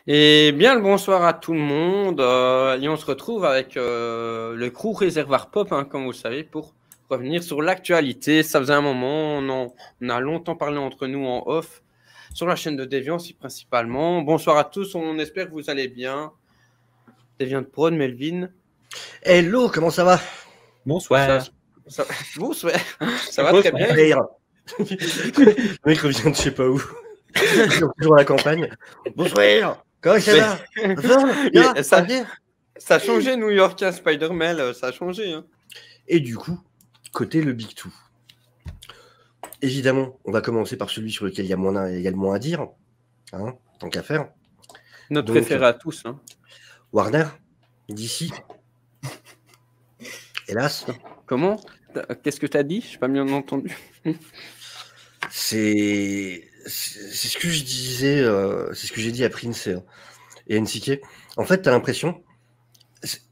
Et bien le bonsoir à tout le monde. Et on se retrouve avec le crew Réservoir Pop, hein, comme vous le savez, pour revenir sur l'actualité. Ça faisait un moment, on a longtemps parlé entre nous en off, sur la chaîne de Déviance principalement. Bonsoir à tous, on espère que vous allez bien. Déviant de Prod, Melvin. Hello, comment ça va? Bonsoir. Bonsoir. Ça va très bien. Le mec revient de je sais pas où. Toujours à la campagne. Bonsoir. Comment ça va? Ça a changé New York, hein, Spider-Man, ça a changé. Hein. Et du coup, côté le Big Two. Évidemment, on va commencer par celui sur lequel il y a le moins à dire. Hein, tant qu'à faire. Notre préféré à tous. Hein. Warner, DC. Hélas. Comment? Qu'est-ce que tu as dit? Je n'ai pas bien entendu. C'est ce que je disais, c'est ce que j'ai dit à Prince et NCK. En fait, tu as l'impression,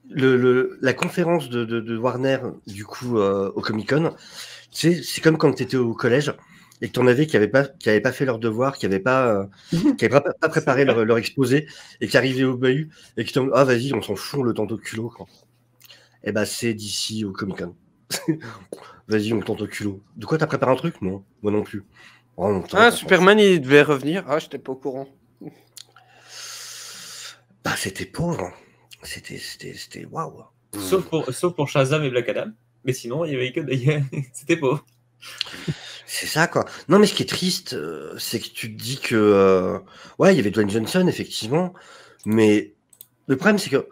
la conférence de Warner, du coup, au Comic-Con, c'est comme quand tu étais au collège et que tu en avais qui n'avaient pas fait leur devoir, qui n'avaient pas préparé leur exposé et qui arrivaient au bahut et qui t'ont ah vas-y, on s'en fout, le tente au culot. Et bah, c'est d'ici au Comic-Con. Vas-y, on tente au culot. De quoi, t'as préparé un truc? Non, moi non plus. Oh, Superman, il devait revenir. Ah, j'étais pas au courant. Bah, c'était pauvre. C'était waouh. Sauf pour Shazam et Black Adam. Mais sinon, il y avait que c'était pauvre. C'est ça, quoi. Non, mais ce qui est triste, c'est que tu te dis que... ouais, il y avait Dwayne Johnson, effectivement. Mais le problème, c'est que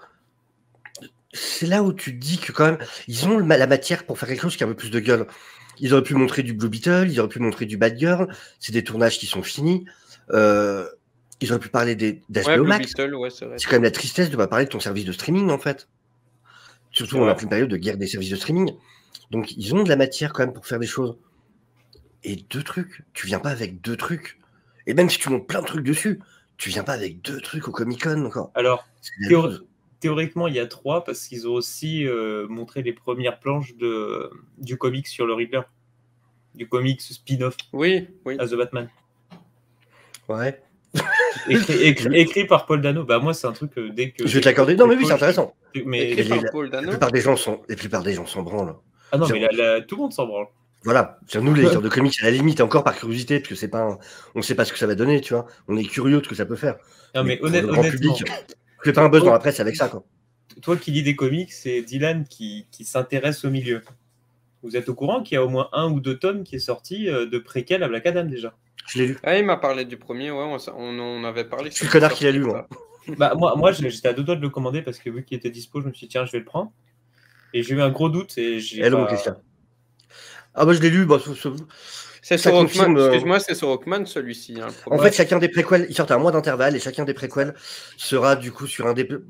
c'est là où tu te dis que quand même, ils ont la matière pour faire quelque chose qui a un peu plus de gueule. Ils auraient pu montrer du Blue Beetle, ils auraient pu montrer du Bad Girl. C'est des tournages qui sont finis. Ils auraient pu parler d'HBO Max. C'est quand même la tristesse de ne pas parler de ton service de streaming, en fait. Surtout en pleine période de guerre des services de streaming. Donc, ils ont de la matière quand même pour faire des choses. Et 2 trucs. Tu viens pas avec 2 trucs. Et même si tu montes plein de trucs dessus, tu viens pas avec 2 trucs au Comic-Con encore. Alors, théoriquement, il y a 3 parce qu'ils ont aussi montré les premières planches du comic sur le Riddler. Du comic spin-off. Oui. As the Batman. Ouais. écrit par Paul Dano. Bah, moi, c'est un truc dès que. Je vais te l'accorder. Non, mais oui, c'est intéressant. Mais la plupart des gens s'en branlent. Ah non, mais tout le monde s'en branle. Voilà, nous les lecteurs de comics, à la limite, encore par curiosité, parce que c'est pas, on ne sait pas ce que ça va donner, tu vois. On est curieux de ce que ça peut faire. Non, mais honnêtement, le grand public, fais pas un buzz dans la presse avec ça, quoi. Toi qui lis des comics, c'est Dylan qui s'intéresse au milieu. Vous êtes au courant qu'il y a au moins 1 ou 2 tomes qui est sorti de préquel à Black Adam déjà? Je l'ai lu. Ah, il m'a parlé du premier, ouais, on en avait parlé. Je suis le connard qui l'a lu, moi. Bah, moi j'étais à 2 doigts de le commander parce que vu qu'il était dispo, je me suis dit, tiens, je vais le prendre. Et j'ai eu un gros doute. Et j'ai Hello, mon Christian. Ah, bah, je l'ai lu. Bah, c'est sur Rockman, excuse-moi, c'est sur Rockman celui-ci. Hein, en fait, chacun des préquels, il sort à un mois d'intervalle et chacun des préquels sera du coup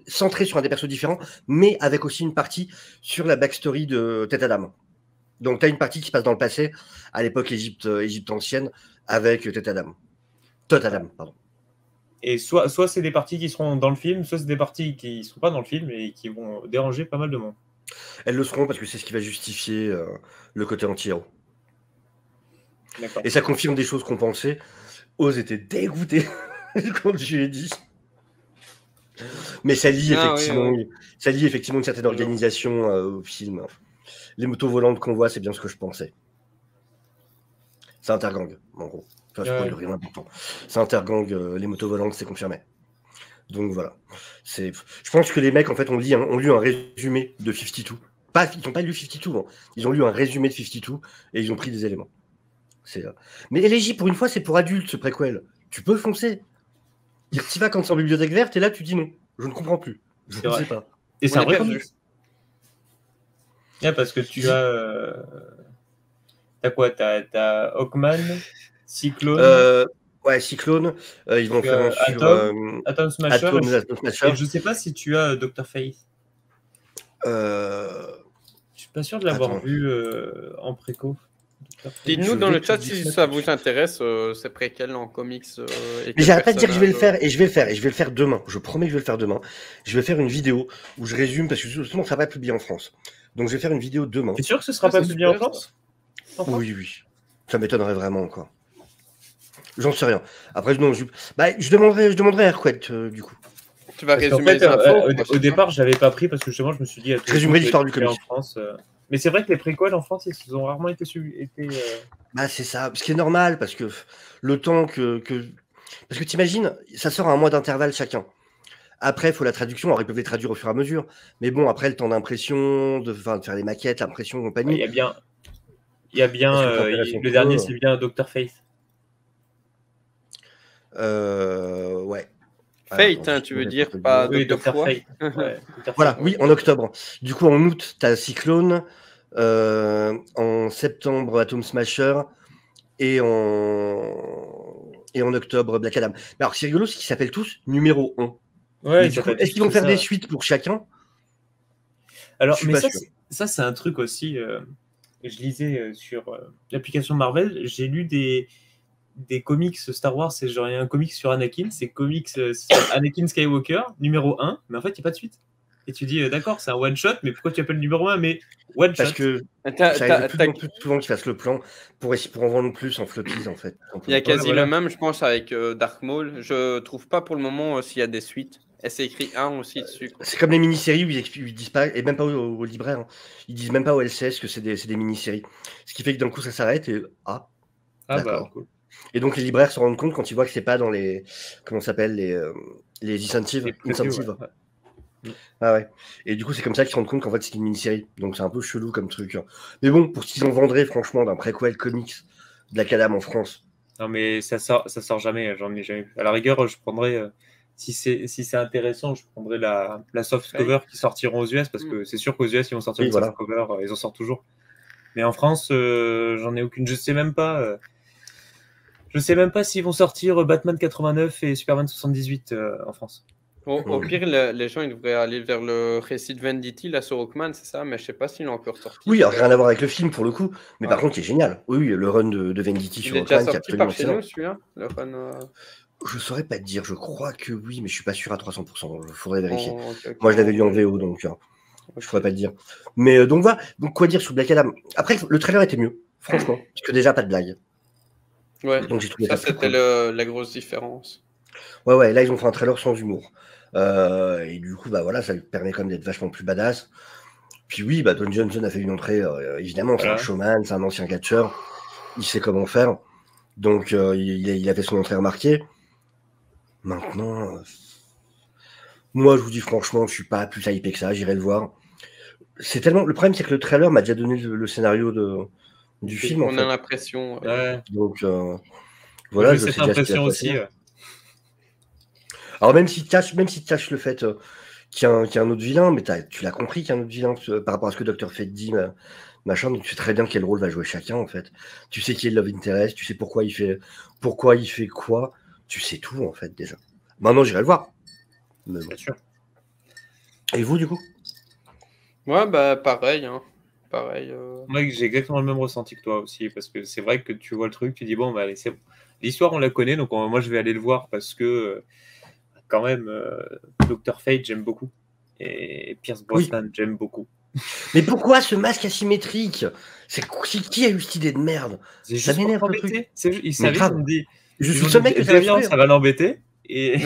centré sur un des persos différents, mais avec aussi une partie sur la backstory de Tête Adam. Donc, tu as une partie qui se passe dans le passé, à l'époque Égypte ancienne, avec Tête Adam. Tot Adam, pardon. Et soit c'est des parties qui seront dans le film, soit c'est des parties qui ne seront pas dans le film et qui vont déranger pas mal de monde. Elles le seront parce que c'est ce qui va justifier le côté anti-héros. Et ça confirme des choses qu'on pensait. Oz était dégoûté quand je lui ai dit. Mais ça lie effectivement une certaine organisation au film. Les motos volantes qu'on voit, c'est bien ce que je pensais. C'est Intergang, en gros. Enfin, je spoil rien d'important. C'est Intergang, les motos volantes, c'est confirmé. Donc voilà. Je pense que les mecs, en fait, ont lu un résumé de 52. Ils n'ont pas lu 52, hein. Ils ont lu un résumé de 52 et ils ont pris des éléments. Mais Élégie, pour une fois, c'est pour adultes, ce préquel. Tu peux foncer. Tu vas quand c'est en bibliothèque verte et là, tu dis non. Je ne comprends plus. Je ne sais pas. Et c'est un vrai comics. Parce que tu as... T'as quoi? T'as Hawkman, Cyclone. Ouais, Cyclone. Ils vont faire un Atom Smasher. Smasher. Et je sais pas si tu as Dr. Fate. Je suis pas sûr de l'avoir vu en préco. Dites-nous dans le chat si ça vous intéresse, c'est préquel en comics. Mais j'arrête pas de dire que je vais le faire, et je vais le faire demain. Je promets que je vais le faire demain. Je vais faire une vidéo où je résume, parce que justement, ça va pas publié en France. Donc je vais faire une vidéo demain. T'es sûr que ce sera pas publié en France? Oui. Ça m'étonnerait vraiment, quoi. J'en sais rien. Après, non, je demanderai à Erquette, du coup. Tu vas Parce qu'en résumer fait, les infos. au départ, j'avais pas pris parce que justement, je me suis dit. Je résumerai l'histoire du comics. En France, mais c'est vrai que les préquels en France, ils ont rarement été. Bah, c'est ça. Ce qui est normal, parce que le temps que... Parce que t'imagines, ça sort à un mois d'intervalle chacun. Après, il faut la traduction. Alors, ils peuvent les traduire au fur et à mesure. Mais bon, après, le temps d'impression, de faire les maquettes, l'impression, compagnie. Il y a bien. Le dernier, c'est bien Dr. Fate. Ouais. Fate, hein, tu veux dire, pas oui, Dr. Fate. Ouais, voilà, oui, en octobre. Du coup, en août, tu as Cyclone. En septembre, Atom Smasher. Et en octobre, Black Adam. Mais alors, c'est rigolo, c'est qu'ils s'appellent tous numéro 1. Ouais, est-ce qu'ils vont faire des suites pour chacun? Alors, mais ça, c'est un truc aussi. Je lisais sur l'application Marvel, j'ai lu des comics Star Wars, c'est genre il y a un comic sur Anakin, c'est Anakin Skywalker, numéro 1, mais en fait, il n'y a pas de suite. Et tu dis, d'accord, c'est un one-shot, mais pourquoi tu appelles numéro 1, mais one-shot? Parce que ça arrive plus souvent qu'ils fassent le plan pour en vendre plus en floppies, en fait. Il y a quasi le même, je pense, avec Dark Maul. Je trouve pas pour le moment s'il y a des suites. Et c'est écrit 1 aussi dessus. C'est comme les mini-séries où ils disent pas, et même pas au libraire, hein, ils disent même pas au LCS que c'est des mini-séries. Ce qui fait que d'un coup ça s'arrête et d'accord. Bah, cool. Et donc les libraires se rendent compte quand ils voient que c'est pas dans les, comment ça s'appelle, les incentives. Ouais. Ah ouais. Et du coup c'est comme ça qu'ils se rendent compte qu'en fait c'est une mini-série. Donc c'est un peu chelou comme truc. Mais bon, pour ce qu'ils en vendraient franchement d'un préquel comics de Black Adam en France. Non mais ça sort jamais, j'en ai jamais vu. À la rigueur, je prendrais. Si c'est intéressant, je prendrai la soft cover qui sortiront aux US parce que c'est sûr qu'aux US ils vont sortir une soft cover, ils en sortent toujours. Mais en France, j'en ai aucune. Je sais même pas s'ils vont sortir Batman 89 et Superman 78 en France. Au pire, les gens ils devraient aller vers le récit de Venditti, là sur Hawkman, c'est ça, mais je sais pas s'il est encore sorti. Oui, alors, rien à voir avec le film pour le coup, mais par contre, il est génial. Oui, le run de Venditti sur Hawkman, qui est absolument excellent. Nous, celui-là, le run. Je saurais pas te dire, je crois que oui, mais je suis pas sûr à 300%. Il faudrait vérifier. Okay. Moi, je l'avais lu en VO, donc je pourrais pas te dire. Mais donc voilà, donc quoi dire sur Black Adam? Après, le trailer était mieux, franchement, parce que déjà pas de blague. Ouais. Donc j'ai trouvé ça c'était la grosse différence. Ouais, là ils ont fait un trailer sans humour. Et du coup, bah voilà, ça lui permet quand même d'être vachement plus badass. Puis oui, bah Don Johnson a fait une entrée, évidemment, c'est un showman, c'est un ancien catcheur, il sait comment faire. Donc il a fait son entrée remarquée. Maintenant, moi je vous dis franchement, je suis pas plus hypé que ça, j'irai le voir. C'est tellement. Le problème, c'est que le trailer m'a déjà donné le scénario du film. On a l'impression. Ouais. Donc voilà, j'ai cette impression aussi. Alors même si tu caches le fait qu'il y a un autre vilain, mais tu l'as compris qu'il y a un autre vilain par rapport à ce que Dr. Fate dit, machin, donc tu sais très bien quel rôle va jouer chacun en fait. Tu sais qui est le love interest, tu sais pourquoi il fait quoi, tu sais tout en fait déjà. Maintenant j'irai le voir. Mais bon. Bien sûr. Et vous du coup? Ouais, bah pareil. Hein. Pareil. Moi j'ai exactement le même ressenti que toi aussi, parce que c'est vrai que tu vois le truc, tu dis bon bah allez c'est bon. L'histoire on la connaît, donc moi je vais aller le voir parce que quand même Dr. Fate j'aime beaucoup et Pierce Brosnan j'aime beaucoup. Mais pourquoi ce masque asymétrique? C'est qui a eu cette idée de merde? Ça m'énerve le truc. Il savait qu'on dit. Je suis ce mec que ça va l'embêter. Et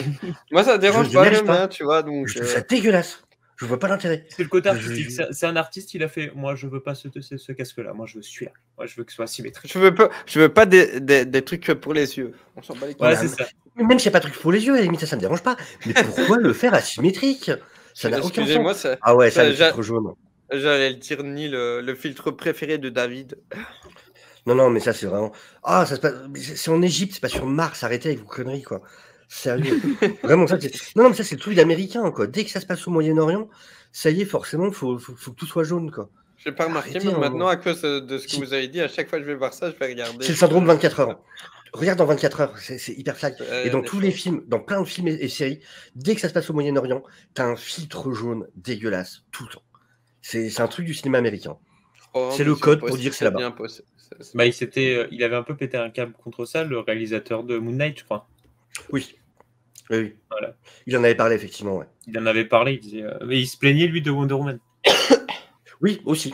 moi ça dérange pas même, hein, tu vois. Donc je trouve ça dégueulasse. Je vois pas l'intérêt. C'est le côté artistique. C'est un artiste, il a fait. Moi, je veux pas ce casque-là. Moi, je veux celui-là. Moi, je veux que ce soit asymétrique. Je veux pas des trucs pour les yeux. On s'en bat les couilles. Ouais, c'est ça. Même s'il n'y a pas de truc pour les yeux, à la limite, ça me dérange pas. Mais pourquoi le faire asymétrique? Ça n'a aucun sens. Ah ouais, ça, le filtre jaune. J'allais le dire ni le filtre préféré de David. Non, mais ça, c'est vraiment. Ah, ça se passe. C'est en Égypte, c'est pas sur Mars. Arrêtez avec vos conneries, quoi. Sérieux. Vraiment, ça, c'est. Non, mais ça, c'est le truc américain, quoi. Dès que ça se passe au Moyen-Orient, ça y est, forcément, faut que tout soit jaune, quoi. J'ai pas remarqué, mais maintenant, à cause de ce que vous avez dit, à chaque fois que je vais voir ça, je vais regarder. C'est le syndrome 24 heures. Regarde dans 24 heures, c'est hyper flag. Et dans tous les films, dans plein de films et séries, dès que ça se passe au Moyen-Orient, t'as un filtre jaune dégueulasse, tout le temps. C'est un truc du cinéma américain. C'est le code pour dire que c'est là-bas. Bah, il avait un peu pété un câble contre ça, le réalisateur de Moon Knight, je crois. Oui. Voilà. Il en avait parlé, effectivement. Ouais. Il en avait parlé, il disait. Mais il se plaignait, lui, de Wonder Woman. Oui, aussi.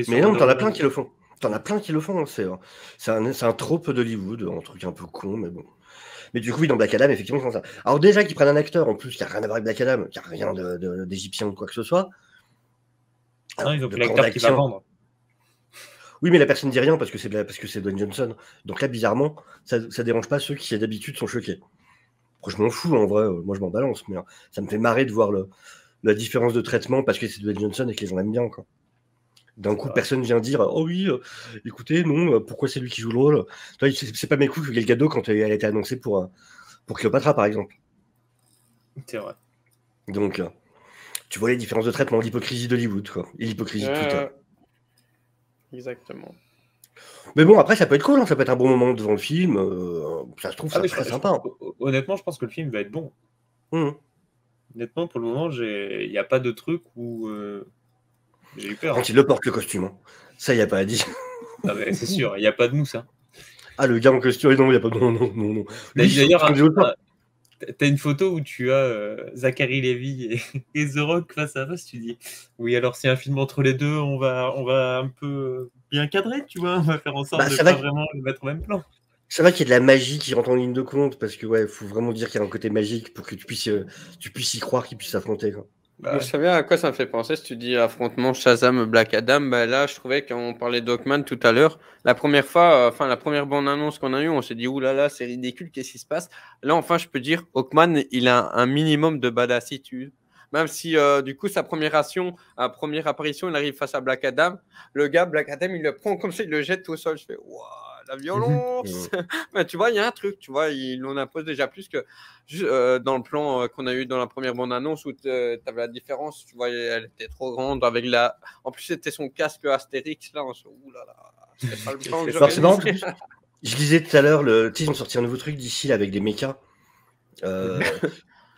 Mais non, t'en as plein qui le font. T'en as plein qui le font. C'est un trope d'Hollywood, un truc un peu con, mais bon. Mais du coup, oui, dans Black Adam, effectivement, ils font ça. Alors déjà qu'ils prennent un acteur, en plus, qui n'a rien à voir avec Black Adam, qui n'a rien d'égyptien ou quoi que ce soit. Alors, ils ont pris l'acteur qui va vendre. Oui, mais la personne ne dit rien parce que c'est Dwayne Johnson. Donc là, bizarrement, ça dérange pas ceux qui, d'habitude, sont choqués. Après, je m'en fous, en vrai. Moi, je m'en balance. Mais ça me fait marrer de voir la différence de traitement parce que c'est Dwayne Johnson et que les gens l'aiment bien, quoi. D'un coup, personne vient dire « Oh oui, écoutez, non, pourquoi c'est lui qui joue le rôle ?» C'est pas mes coups que Gal Gadot quand elle a été annoncée pour Cléopâtra, par exemple. C'est vrai. Donc, tu vois les différences de traitement, l'hypocrisie d'Hollywood, quoi. Et l'hypocrisie de Twitter. Exactement. Mais bon, après, ça peut être cool, hein, ça peut être un bon moment devant le film. Ça se trouve, ça très sympa. Honnêtement, je pense que le film va être bon. Honnêtement, pour le moment, il n'y a pas de truc où j'ai eu peur. Quand il le porte, le costume, hein. Ça, il n'y a pas à dire. Ah bah, c'est sûr, il n'y a pas de mousse. Hein. Ah, le gars en costume, non, il n'y a pas de... Non. D'ailleurs, t'as une photo où tu as Zachary Levi et The Rock face à face, tu dis oui, alors c'est un film entre les deux, on va un peu bien cadrer, tu vois, on va faire en sorte de pas vraiment le mettre au même plan. C'est vrai qu'il y a de la magie qui rentre en ligne de compte, parce que ouais, faut vraiment dire qu'il y a un côté magique pour que tu puisses y croire qu'ils puissent s'affronter, quoi. Vous savez à quoi ça me fait penser si tu dis affrontement Shazam Black Adam? Bah là, je trouvais qu'on parlait d'Hawkman tout à l'heure. La première fois, la première bande-annonce qu'on a eue, on s'est dit oulala, c'est ridicule, qu'est-ce qui se passe? Là, enfin, je peux dire Hawkman, il a un minimum de badassitude. Même si du coup, sa première apparition, il arrive face à Black Adam. Le gars, Black Adam, il le prend comme ça, il le jette au sol. Je fais waouh, la violence. Mais tu vois, il y a un truc, tu vois, il en impose déjà plus que dans le plan qu'on a eu dans la première bande-annonce où tu avais la différence, tu vois, elle était trop grande avec la. En plus, c'était son casque Astérix là. On se ouh là là, c'est pas le plan que j'aurais dit. Je disais tout à l'heure, ils ont sorti un nouveau truc d'ici là avec des mechas.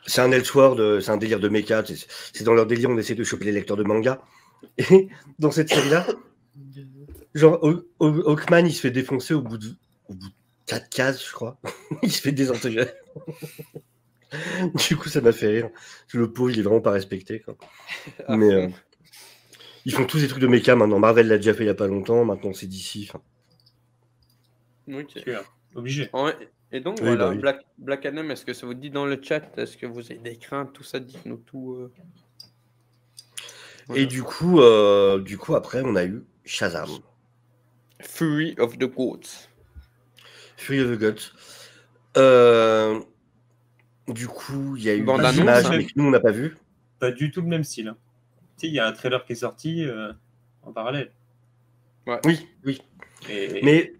C'est un Elseworld, c'est un délire de mecha. C'est dans leur délire, on essaie de choper les lecteurs de manga. Et dans cette série-là, genre Hawkman, il se fait défoncer au bout de 4 cases, je crois. Il se fait désintégrer. Du coup, ça m'a fait rire. Le pauvre, il est vraiment pas respecté, quoi. Mais ils font tous des trucs de mecha maintenant. Marvel l'a déjà fait il y a pas longtemps. Maintenant, c'est DC. Ok. Obligé. Et donc, oui, voilà, bah oui. Black Adam, est-ce que ça vous dit dans le chat? Est-ce que vous avez des craintes, tout ça? Dites-nous tout. Voilà. Et du coup, après, on a eu Shazam. Fury of the Gods. Fury of the Gods. Du coup, il y a eu des images, mais que nous, on n'a pas vu. Pas du tout le même style. Tu sais, il y a un trailer qui est sorti en parallèle. Ouais. Oui. Mais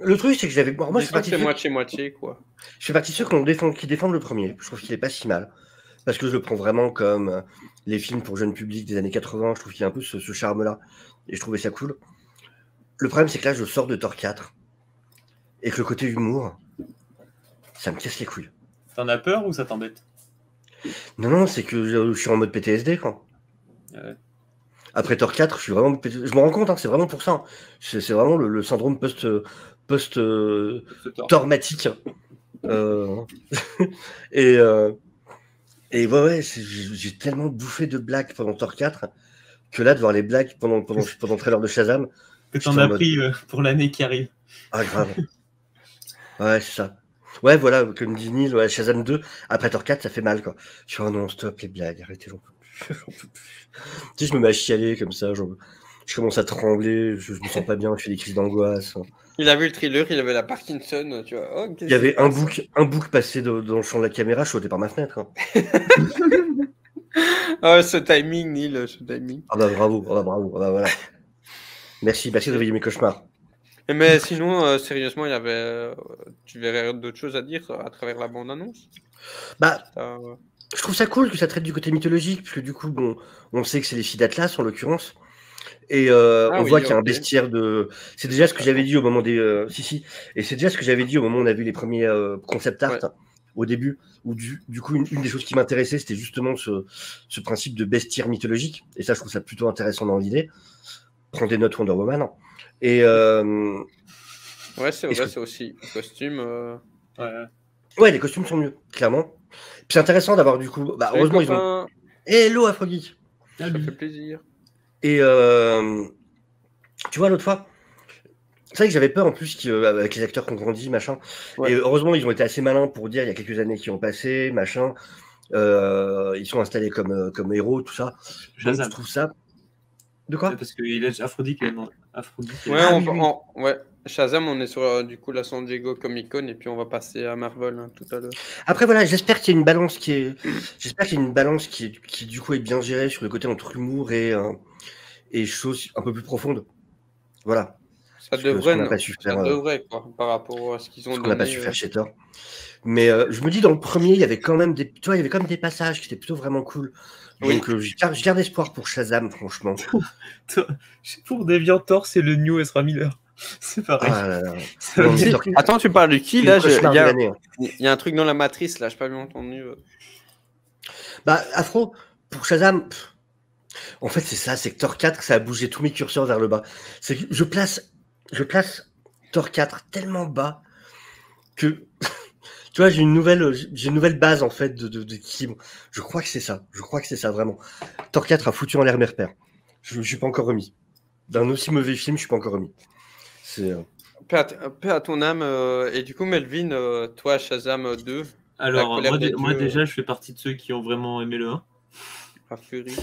le truc, c'est que j'avais. Moi, c'est moitié-moitié, quoi. Je fais partie de ceux qui défendent le premier. Je trouve qu'il est pas si mal. Parce que je le prends vraiment comme les films pour jeune public des années 80. Je trouve qu'il y a un peu ce charme-là. Et je trouvais ça cool. Le problème, c'est que là, je sors de Thor 4. Et que le côté humour, ça me casse les couilles. T'en as peur ou ça t'embête? Non, c'est que je suis en mode PTSD, quoi. Ouais. Après Thor 4, je suis vraiment. Je me rends compte, hein, c'est vraiment pour ça. C'est vraiment le syndrome post-traumatique. Et ouais, j'ai tellement bouffé de blagues pendant Thor 4 que là, de voir les blagues pendant le trailer de Shazam. Que t'en as pris pour l'année qui arrive. Ah, grave. Ouais, c'est ça. Ouais, voilà, comme dit Neil, ouais, Shazam 2, après Thor 4, ça fait mal, quoi. Je suis, oh non, stop, les blagues, arrêtez, j'en peux plus. Tu sais, je me mets à chialer comme ça, je commence à trembler, je me sens pas bien, je fais des crises d'angoisse. Il a vu le thriller, il avait la Parkinson, tu vois. Oh, il y avait un bouc passé dans le champ de la caméra, je sautais par ma fenêtre. Hein. Oh, ce timing, Neil, ce timing. Ah bah bravo, voilà. Merci de réveiller mes cauchemars. Mais sinon, sérieusement, il y avait. Tu verrais d'autres choses à dire à travers la bande-annonce? Bah, je trouve ça cool que ça traite du côté mythologique, parce que du coup, bon, on sait que c'est les filles d'Atlas, en l'occurrence. Et on voit qu'il y a un bestiaire de. C'est déjà ce que j'avais dit au moment des. Et c'est déjà ce que j'avais dit au moment où on a vu les premiers concept art au début, où du coup, une des choses qui m'intéressait, c'était justement ce principe de bestiaire mythologique. Et ça, je trouve ça plutôt intéressant dans l'idée. Prends des notes Wonder Woman. Et ouais, c'est vrai, c'est aussi le costume. Ouais, les costumes sont mieux, clairement. Puis c'est intéressant d'avoir du coup. Bah, heureusement, ils ont. Hello, Afrogeek. Ça fait plaisir. Et Tu vois, l'autre fois, c'est vrai que j'avais peur en plus avec les acteurs qui ont grandi, machin. Ouais. Et heureusement, ils ont été assez malins pour dire il y a quelques années qui ont passé, machin. Ils sont installés comme héros, tout ça. Donc, je trouve ça. De quoi? Parce qu'il a Aphrodite. Ouais, Shazam, on est sur du coup la San Diego Comic Con et puis on va passer à Marvel tout à l'heure. Après voilà, j'espère qu'il y a une balance j'espère qu'il y a une balance qui du coup est bien gérée sur le côté entre humour et choses un peu plus profondes. Voilà. Ça devrait quoi, par rapport à ce qu'ils ont donné. Ce qu'on n'a pas su faire chez Thor. Mais je me dis dans le premier, il y avait quand même des passages qui étaient plutôt vraiment cool. Donc je garde espoir pour Shazam, franchement. Pour Deviantor, c'est le New Ezra Miller. C'est pareil. Ah là là. Attends, tu parles de qui là? Il y a un truc dans la matrice là, je n'ai pas bien entendu. Bah, Afro, pour Shazam, en fait, c'est ça, c'est que Thor 4, ça a bougé tous mes curseurs vers le bas. C'est que je place Thor 4 tellement bas que, tu vois, j'ai une nouvelle base, en fait, d'équilibre. Je crois que c'est ça. Vraiment. Thor 4 a foutu en l'air mes repères. Je suis pas encore remis. D'un aussi mauvais film, je suis pas encore remis. C'est... Paix à ton âme. Et du coup, Melvin, toi, Shazam 2. Alors, moi déjà, je fais partie de ceux qui ont vraiment aimé le 1. La Fury.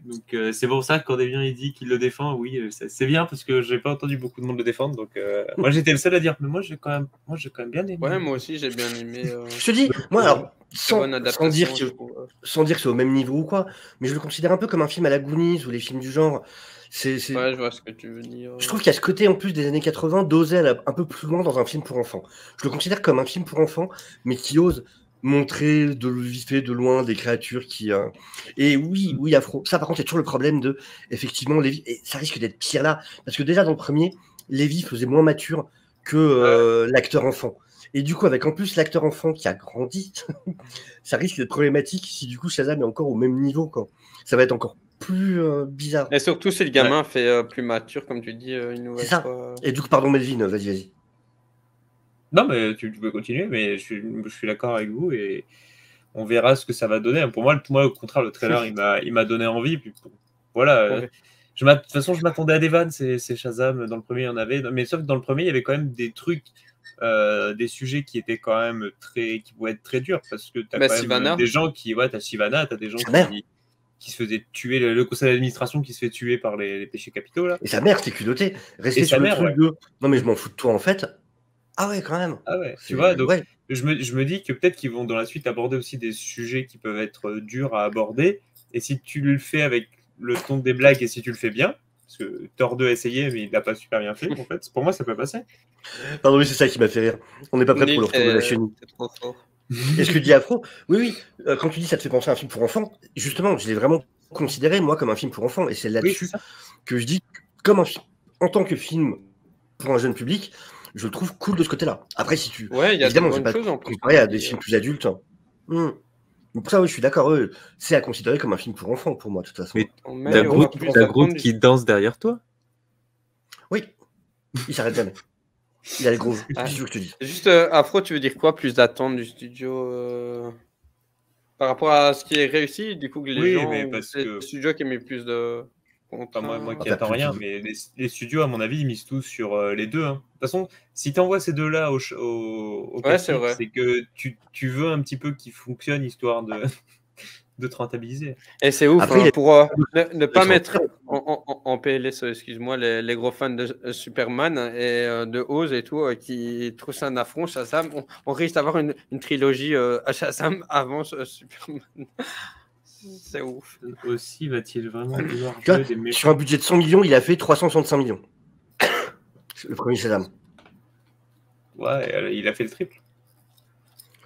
Donc, c'est pour ça que quand Devien il dit qu'il le défend, oui, c'est bien parce que j'ai pas entendu beaucoup de monde le défendre. Donc, moi, j'étais le seul à dire, mais moi, j'ai quand même bien aimé. Ouais, moi aussi, j'ai bien aimé. Je te dis, moi, alors, sans dire que c'est au même niveau ou quoi, mais je le considère un peu comme un film à la Goonies ou les films du genre. Ouais, je vois ce que tu veux dire. Je trouve qu'il y a ce côté en plus des années 80 d'oser aller un peu plus loin dans un film pour enfants. Je le considère comme un film pour enfants, mais qui ose montrer de vite fait, de loin, des créatures qui... Et oui, Afro. Ça, par contre, c'est toujours le problème de, effectivement, Lévy, et ça risque d'être pire là, parce que déjà, dans le premier, Lévy faisait moins mature que l'acteur enfant. Et du coup, avec en plus l'acteur enfant qui a grandi, ça risque d'être problématique si du coup Shazam est encore au même niveau, quoi. Ça va être encore plus bizarre. Et surtout, si le gamin fait plus mature, comme tu dis, une nouvelle fois. C'est ça. Et du coup, pardon, Melvin, vas-y. Non, mais tu peux continuer, mais je suis d'accord avec vous et on verra ce que ça va donner. Pour moi, au contraire, le trailer, il m'a donné envie. Puis, voilà. De toute façon, je m'attendais à des vannes, c'est Shazam. Dans le premier, il y en avait. Mais sauf que dans le premier, il y avait quand même des trucs, des sujets qui étaient quand même qui pouvaient être très durs parce que tu as quand même des gens qui. Ouais, tu as Sivana, tu as des gens qui se faisaient tuer, le conseil d'administration qui se fait tuer par les péchés capitaux. Là. Et sa mère, c'était culotté. Rester sur le truc de non, mais je m'en fous de toi en fait. Ah ouais, quand même. Ah ouais, tu vois, donc je me dis que peut-être qu'ils vont dans la suite aborder aussi des sujets qui peuvent être durs à aborder. Et si tu le fais avec le ton des blagues et si tu le fais bien, parce que Thor 2 a essayé, mais il l'a pas super bien fait, en fait. Pour moi, ça peut passer. Pardon, oui, c'est ça qui m'a fait rire. On n'est pas prêt pour le retour de la chenille. C'est trop fort. Et ce que dit Afro, oui, quand tu dis ça te fait penser à un film pour enfants, justement, je l'ai vraiment considéré, moi, comme un film pour enfants. Et c'est là-dessus que je dis, comme en tant que film pour un jeune public, je le trouve cool de ce côté-là. Après, si tu... Ouais, il y a évidemment, des je vais pas choses en plus. comparer à des films plus adultes. Pour ça, oui, je suis d'accord. C'est à considérer comme un film pour enfants, pour moi, de toute façon. Mais t'as Groot qui danse derrière toi? Oui. Il s'arrête jamais. Il a les gros. C'est ce que je te dis. Juste, Afro, tu veux dire quoi? Plus d'attente du studio par rapport à ce qui est réussi? Du coup, que les gens... mais parce que le studio qui met plus de... moi qui attends rien, mais les studios, à mon avis, ils misent tous sur les deux. Hein. De toute façon, si tu envoies ces deux-là au casting, c'est que tu veux un petit peu qu'ils fonctionnent, histoire de te rentabiliser. Et c'est ouf. Après, pour ne pas mettre en PLS, excuse-moi, les gros fans de Superman et de Oz et tout, qui trouvent ça un affront, Shazam, on risque d'avoir une trilogie à Shazam avant Superman. C'est ouf. Aussi, va-t-il vraiment vouloir jouer des méchants? Sur un budget de 100 millions, il a fait 365 millions. Le premier Shazam. Ouais, il a fait le triple.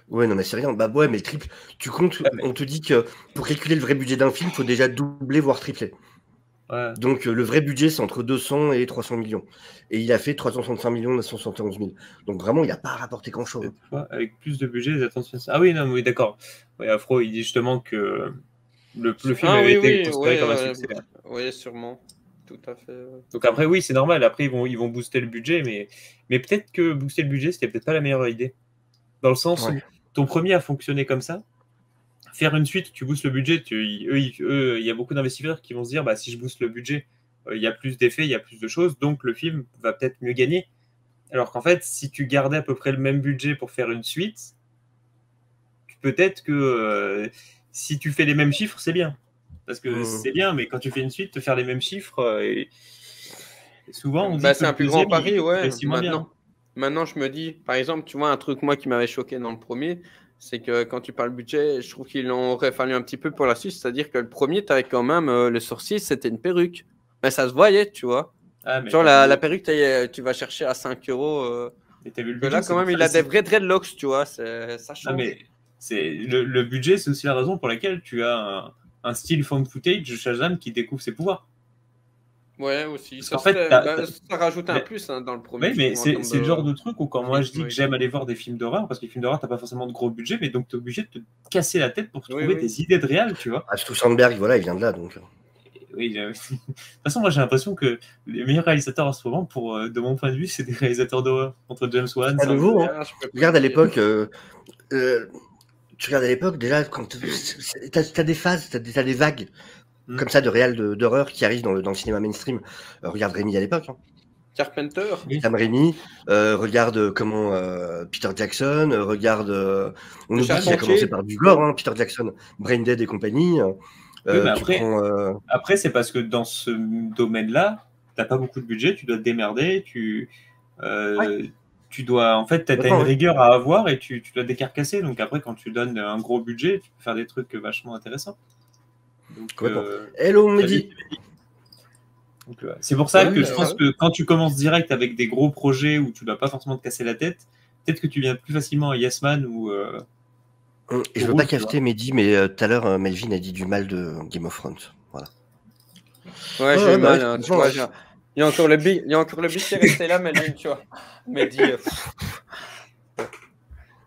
Ouais, non, mais c'est rien. Bah ouais, mais le triple, tu comptes, on te dit que pour calculer le vrai budget d'un film, il faut déjà doubler, voire tripler. Ouais. Donc le vrai budget, c'est entre 200 et 300 millions. Et il a fait 365 millions 971 000. Donc vraiment, il n'a pas rapporté grand-chose. Avec plus de budget, les attentes... Ah oui, non, oui, d'accord. Ouais, Afro, il dit justement que le film avait été considéré comme un succès. Oui, sûrement. Tout à fait. Donc après, oui, c'est normal. Après, ils vont booster le budget, mais peut-être que booster le budget, c'était peut-être pas la meilleure idée. Dans le sens où ton premier a fonctionné comme ça. Faire une suite, tu boostes le budget. Il y a beaucoup d'investisseurs qui vont se dire, bah, si je booste le budget, il y a plus d'effets, il y a plus de choses, donc le film va peut-être mieux gagner. Alors qu'en fait, si tu gardais à peu près le même budget pour faire une suite, peut-être que si tu fais les mêmes chiffres, c'est bien. Parce que c'est bien, mais quand tu fais une suite, te faire les mêmes chiffres, et souvent on dit que c'est un plus grand pari, ouais. Maintenant, je me dis, par exemple, tu vois, un truc moi qui m'avait choqué dans le premier, c'est que quand tu parles budget, je trouve qu'il en aurait fallu un petit peu pour la suite, c'est-à-dire que le premier, tu avais quand même le sorcier, c'était une perruque. Mais ça se voyait, tu vois. Genre la perruque, tu vas chercher à 5 €. T'as vu le budget, là, quand même, il a des vrais dreadlocks, tu vois. Ça change. Mais le budget, c'est aussi la raison pour laquelle tu as un style found footage de Shazam qui découvre ses pouvoirs. Ouais, aussi. Ça rajoute un plus dans le premier. Oui, mais c'est le genre de truc où quand moi je dis que j'aime aller voir des films d'horreur, parce que les films d'horreur, t'as pas forcément de gros budget, mais donc t'es obligé de te casser la tête pour trouver des idées de réal, tu vois. Surtout Sandberg, voilà, il vient de là, donc. Oui, de toute façon, moi j'ai l'impression que les meilleurs réalisateurs en ce moment, de mon point de vue, c'est des réalisateurs d'horreur. Entre James Wan, à nouveau, regarde à l'époque. Tu regardes à l'époque, déjà, quand t'as des phases, t'as des vagues comme ça de réal d'horreur qui arrivent dans le cinéma mainstream. Regarde Rémi à l'époque. Carpenter. Sam Raimi, regarde Peter Jackson, regarde. On oublie qu'il a commencé par du gore, Peter Jackson, Brain Dead et compagnie. Après, c'est parce que dans ce domaine-là, t'as pas beaucoup de budget, tu dois te démerder, tu dois, en fait, t'as une rigueur à avoir et tu dois te décarcasser. Donc après, quand tu donnes un gros budget, tu peux faire des trucs vachement intéressants. Donc, hello, Mehdi. C'est pour ça que je pense que quand tu commences direct avec des gros projets où tu dois pas forcément te casser la tête, peut-être que tu viens plus facilement à Yes Man ou. Et je veux pas cafeter Mehdi, mais tout à l'heure, Melvin a dit du mal de Game of Thrones. Voilà. Ouais, j'ai eu mal. Tu vois, il y a encore le big qui est resté là, Melvin, tu vois. Mehdi.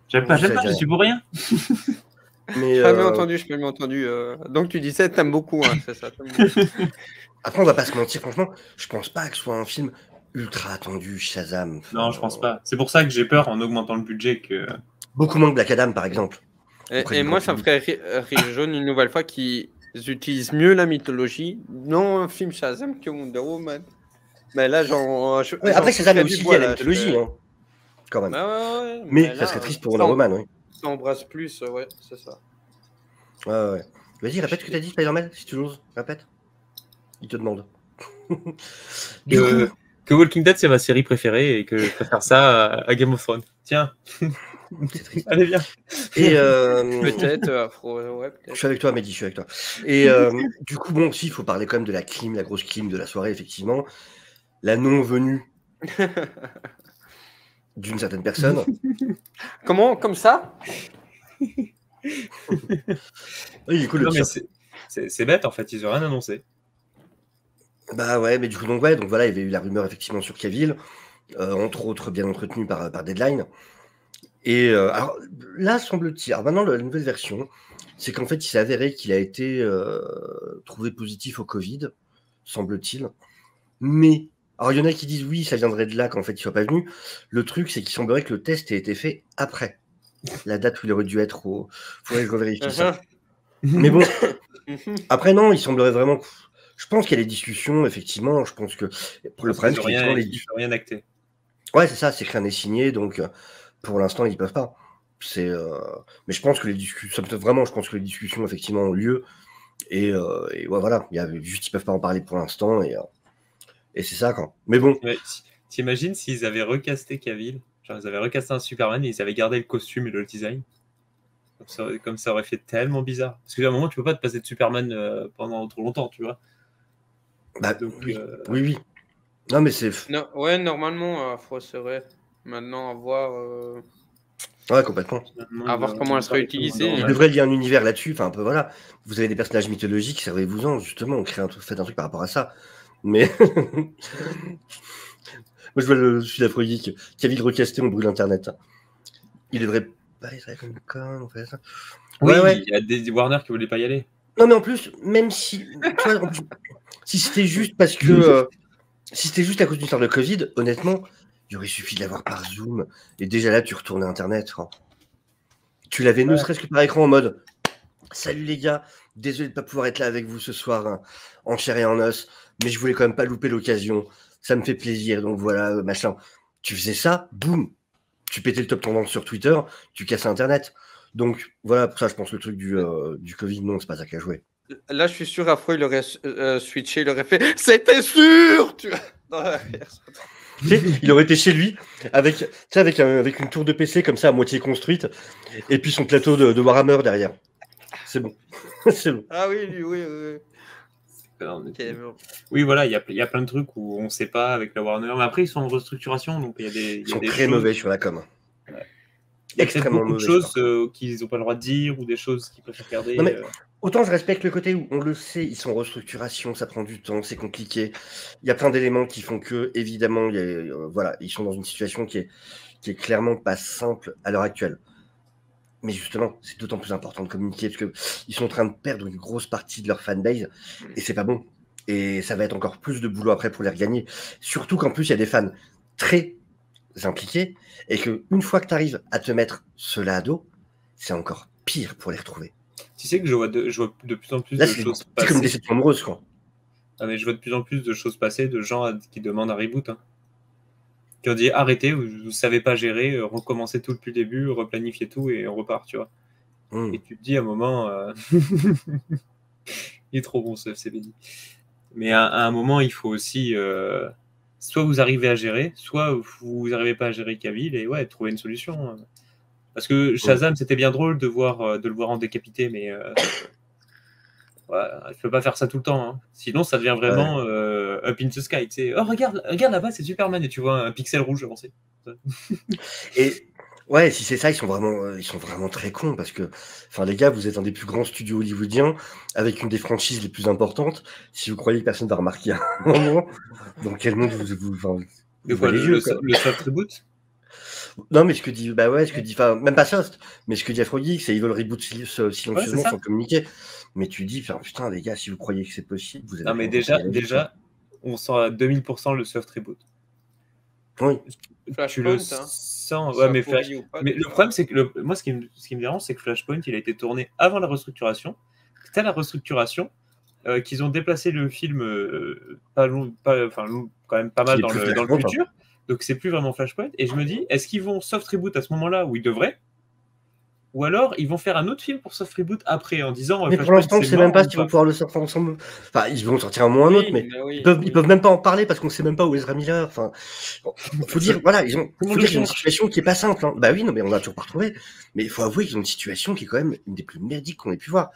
J'aime pas, je suis pour rien. Mais, je peux mieux entendu. Donc tu disais, t'aimes beaucoup, c'est ça. Après, on va pas se mentir, franchement, je pense pas que ce soit un film ultra attendu, Shazam. Non, je pense pas. C'est pour ça que j'ai peur en augmentant le budget que. Beaucoup moins que Black Adam, par exemple. Et moi, ça me ferait rire jaune une nouvelle fois qu'ils utilisent mieux la mythologie dans un film Shazam que Wonder Woman. Mais là, après, Shazam est aussi lié à la mythologie, quand même. Mais ça serait triste pour Wonder Woman, oui. Ça embrasse plus, ouais, c'est ça. Ouais. Vas-y, répète ce que t'as dit, Spider-Man, si tu oses. Répète. Il te demande. Que Walking Dead, c'est ma série préférée et que je préfère ça à Game of Thrones. Tiens. Allez, viens. Et peut-être, je suis avec toi, Mehdi, je suis avec toi. Et du coup, bon, si, il faut parler quand même de la clim, la grosse clim de la soirée, effectivement. La non-venue d'une certaine personne. Comment? Comme ça? Oui, du coup, c'est bête, en fait, ils n'ont rien annoncé. Bah ouais, mais du coup, donc voilà, il y avait eu la rumeur, effectivement, sur Cavill, entre autres bien entretenue par Deadline. Et alors là, semble-t-il, alors maintenant, la nouvelle version, c'est qu'en fait, il s'est avéré qu'il a été trouvé positif au Covid, semble-t-il. Mais, alors il y en a qui disent oui, ça viendrait de là qu'en fait, il ne soit pas venu. Le truc, c'est qu'il semblerait que le test ait été fait après la date où il aurait dû être au. Faudrait que je vérifie ça. Mais bon, après, non, il semblerait vraiment. Je pense qu'il y a des discussions, effectivement. Je pense que pour le problème, c'est qu'ils n'ont rien acté. Ouais, c'est ça, c'est que rien n'est signé, donc pour l'instant, ils ne peuvent pas. Mais je pense que les discussions, je pense que les discussions, effectivement, ont lieu. Et ouais, voilà, juste, ils ne peuvent pas en parler pour l'instant. Et c'est ça, quoi. Mais bon. Ouais, t'imagines s'ils avaient recasté Cavill, genre ils avaient recasté un Superman et ils avaient gardé le costume et le design. Comme ça aurait fait tellement bizarre. Parce qu'à un moment, tu peux pas te passer de Superman pendant trop longtemps, tu vois. Bah, donc, oui. Non, mais c'est. Non, ouais, normalement, c'est vrai. Maintenant, à voir. Ouais, complètement. À voir comment elle sera utilisée. Il devrait y avoir un univers là-dessus. Enfin, un peu, voilà. Vous avez des personnages mythologiques, servez-vous-en, justement. Faites un truc par rapport à ça. Mais. Moi, je vois le Sud-Afro Geek. Cavill recasté, on brûle Internet. Il devrait pas être comme une conne, on fait ça. Oui, il y a des Warner qui voulaient pas y aller. Non, mais en plus, même si. Tu vois, si c'était juste parce que. Si c'était juste à cause d'une histoire de Covid, honnêtement, il aurait suffi de l'avoir par Zoom. Et déjà là, tu retournais Internet. Tu l'avais ne serait-ce que par écran en mode « Salut les gars, désolé de ne pas pouvoir être là avec vous ce soir, en chair et en os. mais je voulais quand même pas louper l'occasion. Ça me fait plaisir, donc voilà, machin. Tu faisais ça, boum, tu pétais le top tendance sur Twitter, tu cassais Internet. Donc voilà, pour ça, je pense que le truc du Covid, non, c'est pas ça qui a joué. Là, je suis sûr, Afro, il aurait switché, il aurait fait « C'était sûr !» Tu vois, il aurait été chez lui avec une tour de PC comme ça à moitié construite et puis son plateau de Warhammer derrière. C'est bon. C'est bon. Ah oui, oui. Okay, bon. Oui, voilà, il y a plein de trucs où on ne sait pas avec la Warner. Mais après, ils sont en restructuration, donc il y a des. Ils sont très mauvais sur la com. Ouais. Il y a extrêmement beaucoup de choses qu'ils n'ont pas le droit de dire ou des choses qu'ils préfèrent garder. Non, mais autant je respecte le côté où on le sait, ils sont en restructuration, ça prend du temps, c'est compliqué. Il y a plein d'éléments qui font que, évidemment, voilà, ils sont dans une situation qui est clairement pas simple à l'heure actuelle. Mais justement, c'est d'autant plus important de communiquer parce qu'ils sont en train de perdre une grosse partie de leur fanbase et c'est pas bon. Et ça va être encore plus de boulot après pour les regagner. Surtout qu'en plus, il y a des fans très impliqués et qu'une fois que tu arrives à te mettre cela à dos, c'est encore pire pour les retrouver. Tu sais que je vois de plus en plus de choses passer. C'est comme une déception amoureuse, quoi. Ah, mais je vois de plus en plus de choses passer de gens qui demandent un reboot. Hein. Qui ont dit arrêtez, vous ne savez pas gérer, recommencez tout depuis le début, replanifiez tout et on repart, tu vois. Et tu te dis à un moment, il est trop bon ce FCBD. Mais à un moment, il faut aussi, soit vous arrivez à gérer, soit vous n'arrivez pas à gérer Cavill et ouais, trouver une solution. Parce que Shazam, c'était bien drôle de le voir en décapité, mais ouais, il ne peut pas faire ça tout le temps. Hein. Sinon, ça devient vraiment up in the sky. Tu sais. Oh, regarde là-bas, c'est Superman. Et tu vois un pixel rouge avancé. Et ouais, si c'est ça, ils sont vraiment très cons. Parce que, enfin, les gars, vous êtes un des plus grands studios hollywoodiens avec une des franchises les plus importantes. Si vous croyez que personne va remarquer un moment, dans quel monde vous voyez les yeux, le soft reboot. Non, mais ce que dit, enfin, même pas Soft, mais ce que dit Aphrodite, c'est ils veulent reboot silencieusement sans communiquer. Mais tu dis, putain, les gars, si vous croyez que c'est possible, vous êtes. Non, mais déjà, on sent à 2000% le soft reboot. Oui. Tu le sens. Ouais, mais le problème, c'est que moi, ce qui me dérange, c'est que Flashpoint, il a été tourné avant la restructuration. C'était la restructuration qu'ils ont déplacé le film quand même pas mal dans le futur. Donc, c'est plus vraiment Flashpoint. Et je me dis, est-ce qu'ils vont soft reboot à ce moment-là où ils devraient ? Ou alors, ils vont faire un autre film pour soft reboot après, en disant... Mais pour l'instant, on ne sait même pas s'ils vont pouvoir le sortir ensemble. Enfin, ils vont sortir un moment ou un autre, mais ils peuvent même pas en parler parce qu'on ne sait même pas où est Ezra Miller. Enfin, faut dire, voilà, ils ont une situation qui n'est pas simple. Hein. Bah oui, non, mais on l'a toujours pas retrouvé. Mais il faut avouer qu'ils ont une situation qui est quand même une des plus merdiques qu'on ait pu voir.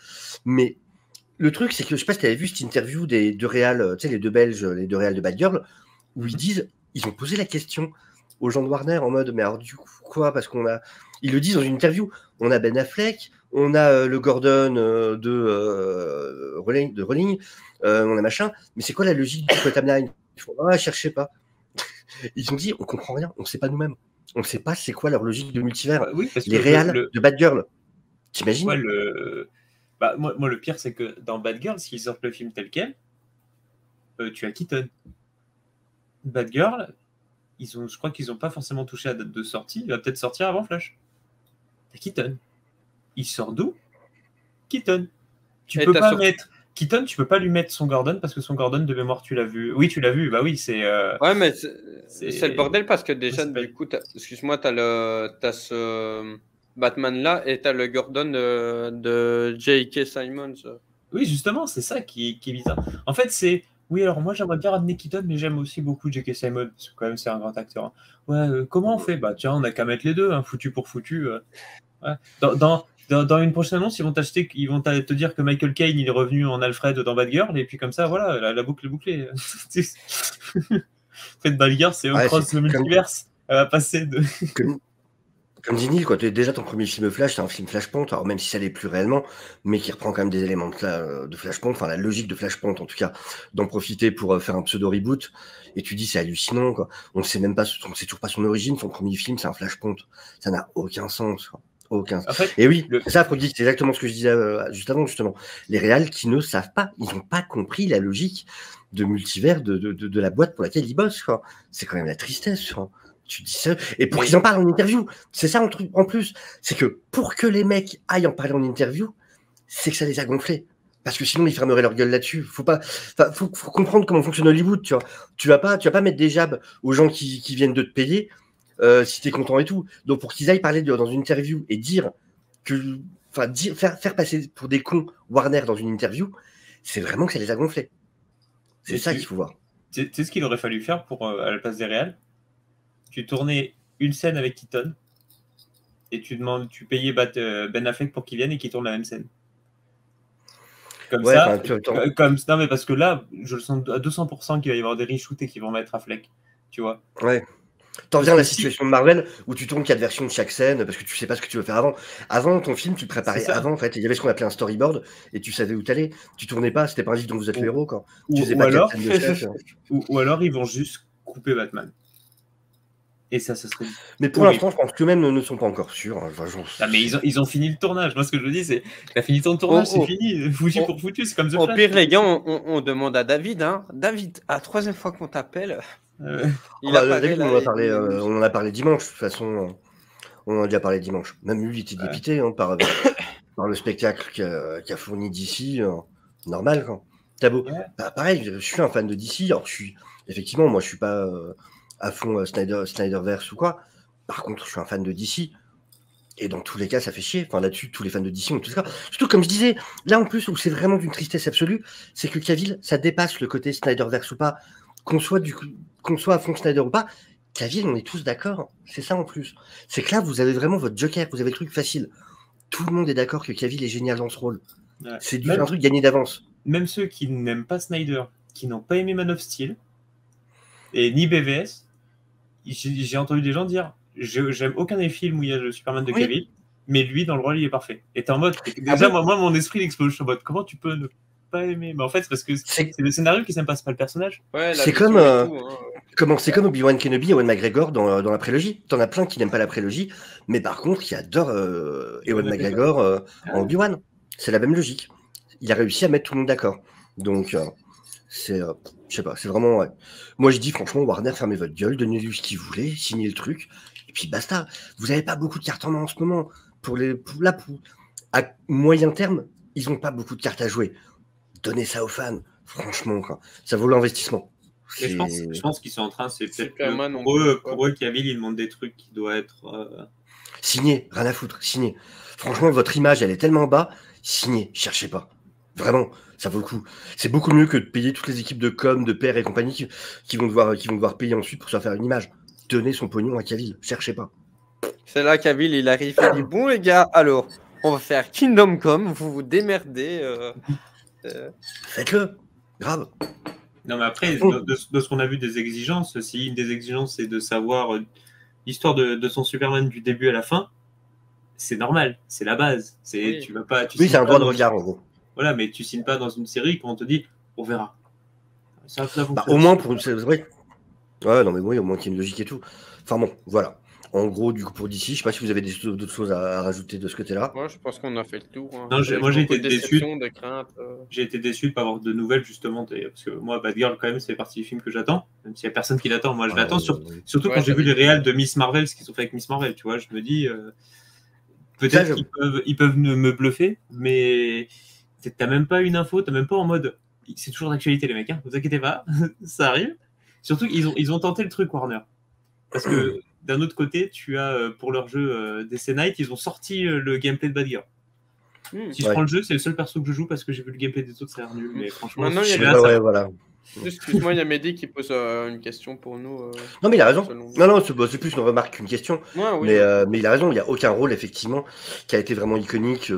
Mais le truc, c'est que, je sais pas si tu avais vu cette interview des deux réals, tu sais, les deux Belges, les deux réals de Bad Girl, où ils ont posé la question aux gens de Warner en mode, mais alors du coup, quoi ? Parce ils le disent dans une interview, on a Ben Affleck, on a le Gordon de Rolling, on a machin, mais c'est quoi la logique du timeline ? Ils font, cherchez pas. Ils ont dit, on comprend rien, on sait pas nous-mêmes. On ne sait pas c'est quoi leur logique de multivers. Oui, parce les réals de Bad Girl. T'imagines ? Ouais, moi, le pire, c'est que dans Bad Girl, s'ils sortent le film tel quel, tu as Keaton. Bad Girl, je crois qu'ils n'ont pas forcément touché à la date de sortie. Il va peut-être sortir avant Flash. T'as Keaton. Il sort d'où ? Keaton. Keaton, tu peux pas lui mettre son Gordon parce que son Gordon, de mémoire, tu l'as vu. Oui, tu l'as vu. Bah oui, c'est. Ouais, mais c'est le bordel parce que déjà, du coup, excuse-moi, t'as ce Batman-là et t'as le Gordon de J.K. Simmons. Oui, justement, c'est ça qui est bizarre. En fait, c'est. Oui, alors moi j'aimerais bien ramener Keaton, mais j'aime aussi beaucoup J.K. Simmons, parce que quand même c'est un grand acteur. Hein. Ouais, comment on fait ? Bah tiens, on n'a qu'à mettre les deux, hein, foutu pour foutu. Ouais. Dans une prochaine annonce, ils vont te dire que Michael Caine il est revenu en Alfred dans Bad Girl, et puis comme ça, voilà, la boucle est bouclée. En fait, Bad Girl, c'est Cross le multiverse. Elle va passer de. Comme dit Neil, déjà ton premier film Flash, c'est un film Flashpoint, alors même si ça l'est plus réellement, mais qui reprend quand même des éléments de Flashpoint, enfin la logique de Flashpoint en tout cas, d'en profiter pour faire un pseudo-reboot, et tu dis c'est hallucinant, quoi. On sait toujours pas son origine, son premier film c'est un Flashpoint, ça n'a aucun sens, quoi. Aucun. En fait, et oui, c'est ça, Froggy, c'est exactement ce que je disais juste avant, justement. Les réals qui ne savent pas, ils n'ont pas compris la logique de multivers de la boîte pour laquelle ils bossent, quoi. C'est quand même la tristesse, quoi. Tu dis ça, et pour qu'ils en parlent en interview, c'est ça en plus, c'est que pour que les mecs aillent en parler en interview, c'est que ça les a gonflés. Parce que sinon, ils fermeraient leur gueule là-dessus. Faut comprendre comment fonctionne Hollywood, tu vois. Tu vas pas mettre des jabs aux gens qui viennent de te payer si t'es content et tout. Donc, pour qu'ils aillent parler dans une interview et dire que, faire passer pour des cons Warner dans une interview, c'est vraiment que ça les a gonflés. C'est ça qu'il faut voir. Tu sais ce qu'il aurait fallu faire pour à la place des réals? Tu tournais une scène avec Keaton et tu payais Ben Affleck pour qu'il vienne et qu'il tourne la même scène. Comme ça, non mais parce que là, je le sens à 200% qu'il va y avoir des reshoots et qu'ils vont mettre Affleck, tu vois. Ouais. T'en viens à la situation de Marvel où tu tournes 4 versions de chaque scène parce que tu sais pas ce que tu veux faire avant. Avant, ton film, tu le préparais avant, en fait. Il y avait ce qu'on appelait un storyboard et tu savais où t'allais. Tu tournais pas, c'était pas un livre dont vous êtes le héros, quoi. Tu faisais pas alors, ou alors, ils vont juste couper Batman. Et ça serait. Mais pour l'instant, je pense que même ne sont pas encore sûrs. Mais ils ont fini le tournage. Moi, ce que je dis, c'est la fini ton tournage, c'est fini. Foutu pour foutu, c'est comme The Flash. Au pire, les gars, on demande à David. Hein. David, à la 3e fois qu'on t'appelle. David, on en a parlé dimanche. De toute façon, on en a déjà parlé dimanche. Même lui, il était dépité par le spectacle qu'a fourni DC. Normal, quoi. T'as beau. Bah, pareil, je suis un fan de DC. Alors, effectivement, moi, je suis pas à fond Snyderverse ou quoi. Par contre, je suis un fan de DC. Et dans tous les cas, ça fait chier. Enfin, là-dessus, tous les fans de DC ont tout ça. Surtout, comme je disais, là, en plus, où c'est vraiment d'une tristesse absolue, c'est que Cavill, ça dépasse le côté Snyderverse ou pas. Qu'on soit à fond Snyder ou pas, Cavill, on est tous d'accord. C'est ça, en plus. C'est que là, vous avez vraiment votre Joker. Vous avez le truc facile. Tout le monde est d'accord que Cavill est génial dans ce rôle. Ouais. C'est un truc gagné d'avance. Même ceux qui n'aiment pas Snyder, qui n'ont pas aimé Man of Steel, et ni BVS, j'ai entendu des gens dire j'aime aucun des films où il y a le Superman de Cavill, mais lui, dans le rôle, il est parfait. Et t'es en mode, déjà, moi, mon esprit l'explose. Je suis en mode, comment tu peux ne pas aimer? Mais en fait, c'est parce que c'est le scénario qui s'aime pas, c'est pas le personnage. Ouais, c'est comme Obi-Wan Kenobi et Ewan McGregor dans la prélogie. T'en as plein qui n'aiment pas la prélogie, mais par contre, qui adorent Ewan McGregor en Obi-Wan. C'est la même logique. Il a réussi à mettre tout le monde d'accord. Donc, c'est, je sais pas, c'est vraiment. Ouais. Moi, je dis franchement, Warner, fermez votre gueule, donnez-lui ce qu'il voulait, signez le truc, et puis basta. Vous n'avez pas beaucoup de cartes en main en ce moment. À moyen terme, ils n'ont pas beaucoup de cartes à jouer. Donnez ça aux fans, franchement, quoi. Ça vaut l'investissement. Je pense qu'ils sont en train, c'est peut-être pour eux, Cavill, ils demandent des trucs qui doivent être. Signez, rien à foutre, signez. Franchement, votre image, elle est tellement bas, signez, cherchez pas. Vraiment, ça vaut le coup. C'est beaucoup mieux que de payer toutes les équipes de com, de pairs et compagnie qui vont devoir payer ensuite pour se faire une image. Donnez son pognon à Cavill, cherchez pas. C'est là Cavill, il arrive, il dit bon les gars, alors on va faire Kingdom Come, vous vous démerdez. Faites-le, grave. Non mais après, de ce qu'on a vu des exigences, si une des exigences c'est de savoir l'histoire de son Superman du début à la fin, c'est normal, c'est la base. Tu vas pas. C'est un droit de regard en gros. Voilà, mais tu signes pas dans une série quand on te dit on verra. Ça au moins pour une série. Ouais, non mais oui, au moins qu'il y ait une logique et tout. Enfin bon, voilà. En gros, du coup, pour DC, je sais pas si vous avez d'autres choses à rajouter de ce côté-là. Moi, je pense qu'on a fait le tour. Hein. Non, moi, j'ai été déçu. J'ai été déçu de pas avoir de nouvelles, justement. Parce que moi, Bad Girl, quand même, c'est partie du film que j'attends. Même s'il y a personne qui l'attend, moi, je l'attends. Surtout quand j'ai vu les réals de Miss Marvel, ce qu'ils ont fait avec Miss Marvel. Tu vois, je me dis, peut-être qu'ils peuvent me bluffer, mais t'as même pas une info, t'as même pas en mode. C'est toujours d'actualité, les mecs. Hein, vous inquiétez pas, ça arrive. Surtout qu'ils ont tenté le truc, Warner. Parce que d'un autre côté, tu as pour leur jeu DC Night, ils ont sorti le gameplay de Bad Girl. Si je prends le jeu, c'est le seul perso que je joue parce que j'ai vu le gameplay des autres, ça a l'air nul. Mais franchement, maintenant, il y a voilà. Excuse-moi, il y a Mehdi qui pose une question pour nous. Non, mais il a raison. Non, c'est plus une remarque qu'une question. Ouais, oui. Mais il a raison, il n'y a aucun rôle, effectivement, qui a été vraiment iconique.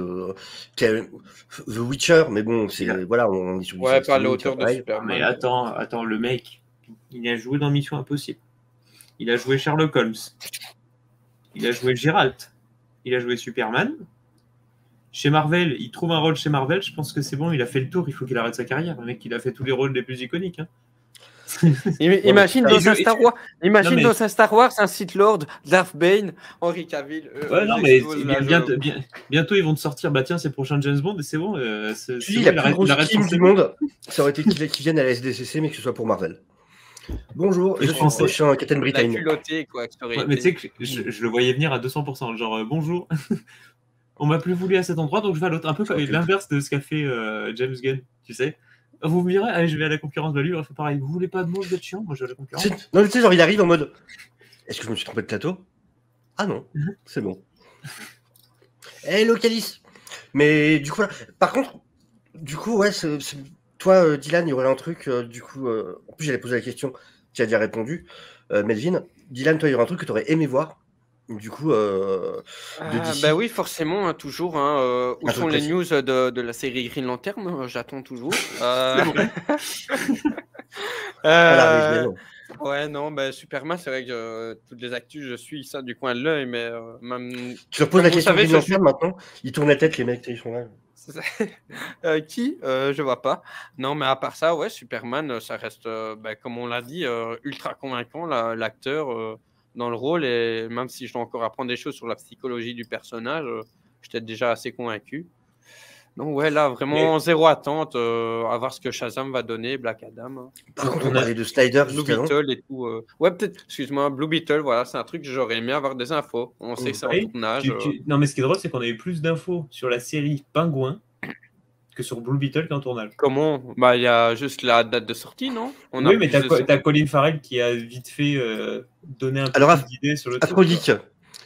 The Witcher, mais bon, voilà, on est sur ouais, pas à la hauteur de Superman. Mais attends, le mec, il a joué dans Mission Impossible. Il a joué Sherlock Holmes. Il a joué Geralt. Il a joué Superman. Chez Marvel, il trouve un rôle chez Marvel. Je pense que c'est bon, il a fait le tour. Il faut qu'il arrête sa carrière. Le mec, il a fait tous les rôles les plus iconiques. Hein. Imagine dans un Star Wars, dans un Star Wars, un Sith Lord, Darth Bane, Henry Cavill. Ouais, non, mais bientôt ils vont te sortir. Bah tiens, c'est le prochain James Bond et c'est bon. La plus grosse team du monde, ça aurait été qu'il vienne à la SDCC, mais que ce soit pour Marvel. Bonjour, je suis le prochain Captain Britain. Mais tu sais que je le voyais venir à 200%. Genre, bonjour. on m'a plus voulu à cet endroit, donc je vais à l'autre. Un peu l'inverse de ce qu'a fait James Gunn, tu sais. Vous me direz, allez, je vais à la concurrence Value, on fait pareil. Vous voulez pas de mots, vous êtes chiant, moi je vais à la concurrence. Non, mais tu sais, genre, il arrive en mode, est-ce que je me suis trompé de plateau? Ah non, c'est bon. Hello, Calice. Mais du coup, voilà. Par contre, du coup, ouais, toi, Dylan, il y aurait un truc, du coup, en plus, j'allais poser la question, tu as déjà répondu, Melvin. Dylan, toi, il y aurait un truc que tu aurais aimé voir, du coup, de DC. Bah oui, forcément, hein, toujours. Hein, où sont les news de la série Green Lantern? J'attends toujours. Ouais, non, bah, Superman, c'est vrai que toutes les actus, je suis ça du coin de l'œil, mais même... Tu leur poses la question de Green Lantern maintenant, ils tournent la tête, les mecs, ils sont là. Qui je vois pas. Non, mais à part ça, ouais, Superman, ça reste, comme on l'a dit, ultra convaincant, l'acteur dans le rôle. Et même si je dois encore apprendre des choses sur la psychologie du personnage, j'étais déjà assez convaincu. Donc, ouais, là, vraiment zéro attente à voir ce que Shazam va donner, Black Adam. Par contre, on parlait de Slider, Blue Beetle et tout. Ouais, peut-être, excuse-moi, Blue Beetle, voilà, c'est un truc que j'aurais aimé avoir des infos. On sait que c'est en tournage. Non, mais ce qui est drôle, c'est qu'on a eu plus d'infos sur la série Pingouin que sur Blue Beetle qu'en tournage. Comment? Bah, il y a juste la date de sortie, non? Oui, mais t'as Colin Farrell qui a vite fait donné un peu d'idée sur le truc. Afrodique,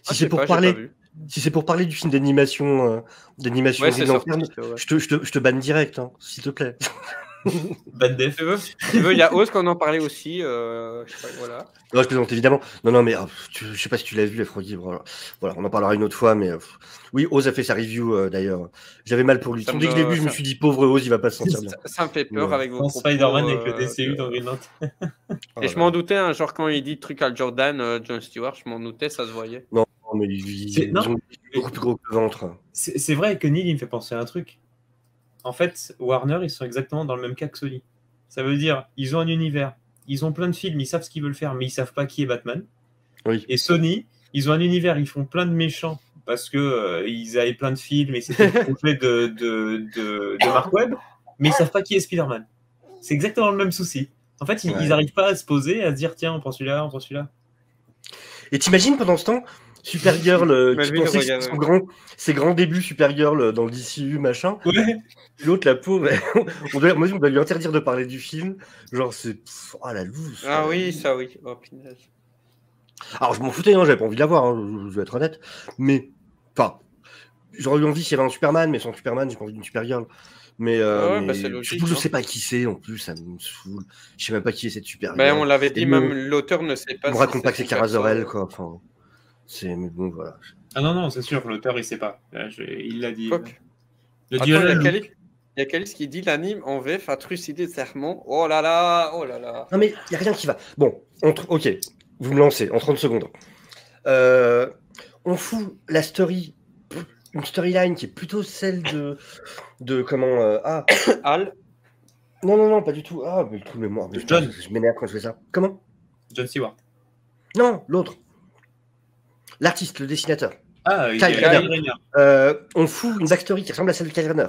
si c'est pour parler... Si c'est pour parler du film d'animation, Green Lantern, je te banne direct, hein, s'il te plaît. Ban def. Tu veux, il y a Oz qu'on en parlait aussi. Je sais pas, voilà. Non, je plaisante évidemment. Non, mais je sais pas si tu l'as vu, Afrodite. Voilà, on en parlera une autre fois, mais oui, Oz a fait sa review d'ailleurs. J'avais mal pour lui. Dès que je l'ai vu, je me suis dit, pauvre Oz, il va pas se sentir bien. Ça me fait peur avec vos propos. Spider-Man avec le DCU dans Green Lantern. Et je m'en doutais, hein, genre quand il dit truc à Jordan, John Stewart, je m'en doutais, ça se voyait. Non, mais ils ont beaucoup plus gros que le ventre. C'est vrai que Neil, il me fait penser à un truc. En fait, Warner, ils sont exactement dans le même cas que Sony. Ça veut dire, ils ont un univers, ils ont plein de films, ils savent ce qu'ils veulent faire, mais ils savent pas qui est Batman. Oui. Et Sony, ils ont un univers, ils font plein de méchants parce que ils avaient plein de films et c'était le projet de Mark Webb, mais ils savent pas qui est Spider-Man. C'est exactement le même souci. En fait, ils n'arrivent pas à se poser, à se dire, tiens, on prend celui-là, on prend celui-là. Et t'imagines pendant ce temps, Supergirl, qui pensait que ses grands débuts Supergirl dans le DCU, machin. Ouais. L'autre, la pauvre, on doit lui interdire de parler du film. Genre, c'est... Ah, la loose. Ah oui, ça oui. Oh, punaise. Alors, je m'en foutais, hein, j'avais pas envie de la voir, hein, je vais être honnête. Mais, enfin, j'aurais eu envie s'il y avait un Superman, mais sans Superman, j'ai pas envie d'une Supergirl. Mais, surtout, je sais pas qui c'est, en plus, ça me saoule. Je sais même pas qui est cette Supergirl. On l'avait dit, même l'auteur ne sait pas. On me raconte pas que c'est Kara Zor-El, quoi. Enfin... Mais bon, voilà. Ah non, c'est sûr, l'auteur, il sait pas. Il l'a dit. Il y a Calice qui dit l'anime en VF a trucidé serment. Oh là là, oh là là. Non, mais il n'y a rien qui va. Bon, ok, vous me lancez en 30 secondes. On fout la story, une storyline qui est plutôt celle de comment Al. Non, pas du tout. Ah, mais tout le mémoire. Je m'énerve quand je fais ça. Comment? John Stewart. Non, l'autre. L'artiste, le dessinateur. Ah, Kyle Rayner. On fout une backstory qui ressemble à celle de Kyle Rayner.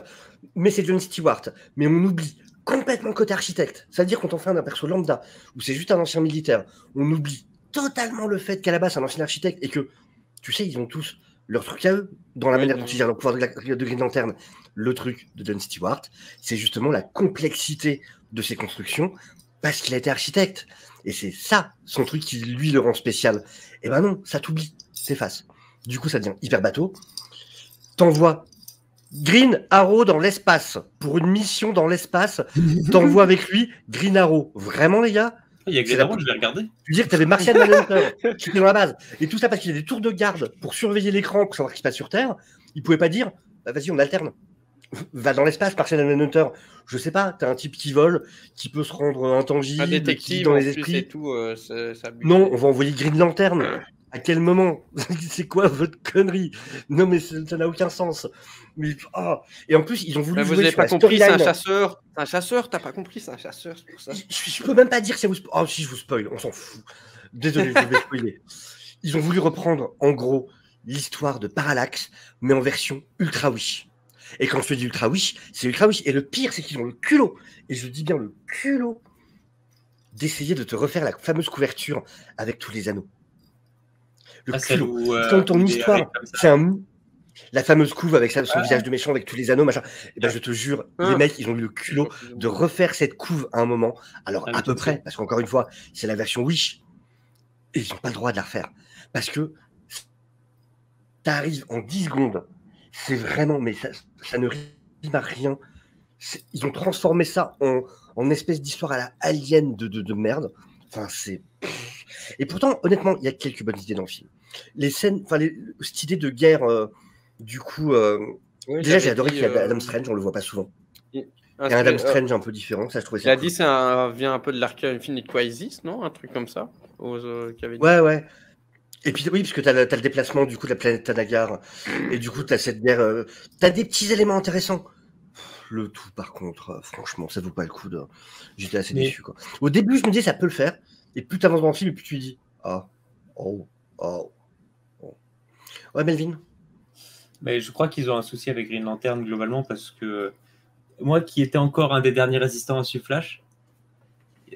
Mais c'est John Stewart. Mais on oublie complètement le côté architecte. Ça veut dire qu'on t'en fait un perso lambda, où c'est juste un ancien militaire. On oublie totalement le fait qu'à la base, c'est un ancien architecte et que, tu sais, ils ont tous leur truc à eux, dans la manière dont ils gèrent le pouvoir de Green Lantern. Le truc de John Stewart, c'est justement la complexité de ses constructions, parce qu'il a été architecte. Et c'est ça, son truc qui, lui, le rend spécial. Et ben non, ça t'oublie. S'efface. Du coup, ça devient hyper bateau. T'envoies Green Arrow dans l'espace pour une mission dans l'espace. T'envoies avec lui Green Arrow. Vraiment, les gars? Il y a Green Arrow, je vais regarder. Tu veux dire que t'avais Martian Manhunter qui était dans la base. Et tout ça parce qu'il y a des tours de garde pour surveiller l'écran, pour savoir ce qui se passe sur Terre. Il pouvait pas dire, vas-y, on alterne. Va dans l'espace, Martian Manhunter. Je sais pas, t'as un type qui vole, qui peut se rendre intangible, un détective qui dans les esprits. Et tout, ça non, on va envoyer Green Lantern. À quel moment? C'est quoi votre connerie? Non, mais ça n'a aucun sens. Mais, Et en plus, ils ont voulu. Vous n'avez pas compris, c'est un chasseur. C'est un chasseur, t'as pas compris, c'est un chasseur, c'est pour ça. Je peux même pas dire si vous. Oh, si je vous spoil, on s'en fout. Désolé, je vais spoiler. Ils ont voulu reprendre, en gros, l'histoire de Parallax, mais en version Ultra Wish. Et quand je te dis Ultra Wish, c'est Ultra Wish. Et le pire, c'est qu'ils ont le culot, et je dis bien le culot, d'essayer de te refaire la fameuse couverture avec tous les anneaux. Le culot. Quand ton histoire, c'est un... La fameuse couve avec son visage de méchant, avec tous les anneaux, machin. Et ben, je te jure, les mecs, ils ont eu le culot de refaire cette couve à un moment. Alors, à peu près, parce qu'encore une fois, c'est la version Wish. Et ils n'ont pas le droit de la refaire. Parce que ça arrive en 10 secondes. C'est vraiment, mais ça ne rime à rien. Ils ont transformé ça en espèce d'histoire à la Alien de merde. Enfin, c'est... Et pourtant, honnêtement, il y a quelques bonnes idées dans le film. Les scènes, enfin, cette idée de guerre, du coup... oui, déjà, j'ai adoré qu'il y ait Adam Strange, on le voit pas souvent. Et un Adam Strange un peu différent, ça je trouvais ça. Il a dit ça vient un peu de l'Arc Infinite Crisis, non? Un truc comme ça. Ouais. Et puis oui, parce que t'as le déplacement du coup de la planète Tanagar, et du coup t'as cette guerre, t'as des petits éléments intéressants. Le tout, par contre, franchement, ça vaut pas le coup. J'étais assez déçu, quoi. Au début, je me disais ça peut le faire, et plus t'avances dans le film, et plus tu dis Ouais, Melvin. Mais je crois qu'ils ont un souci avec Green Lantern globalement, parce que moi, qui étais encore un des derniers résistants à Flash,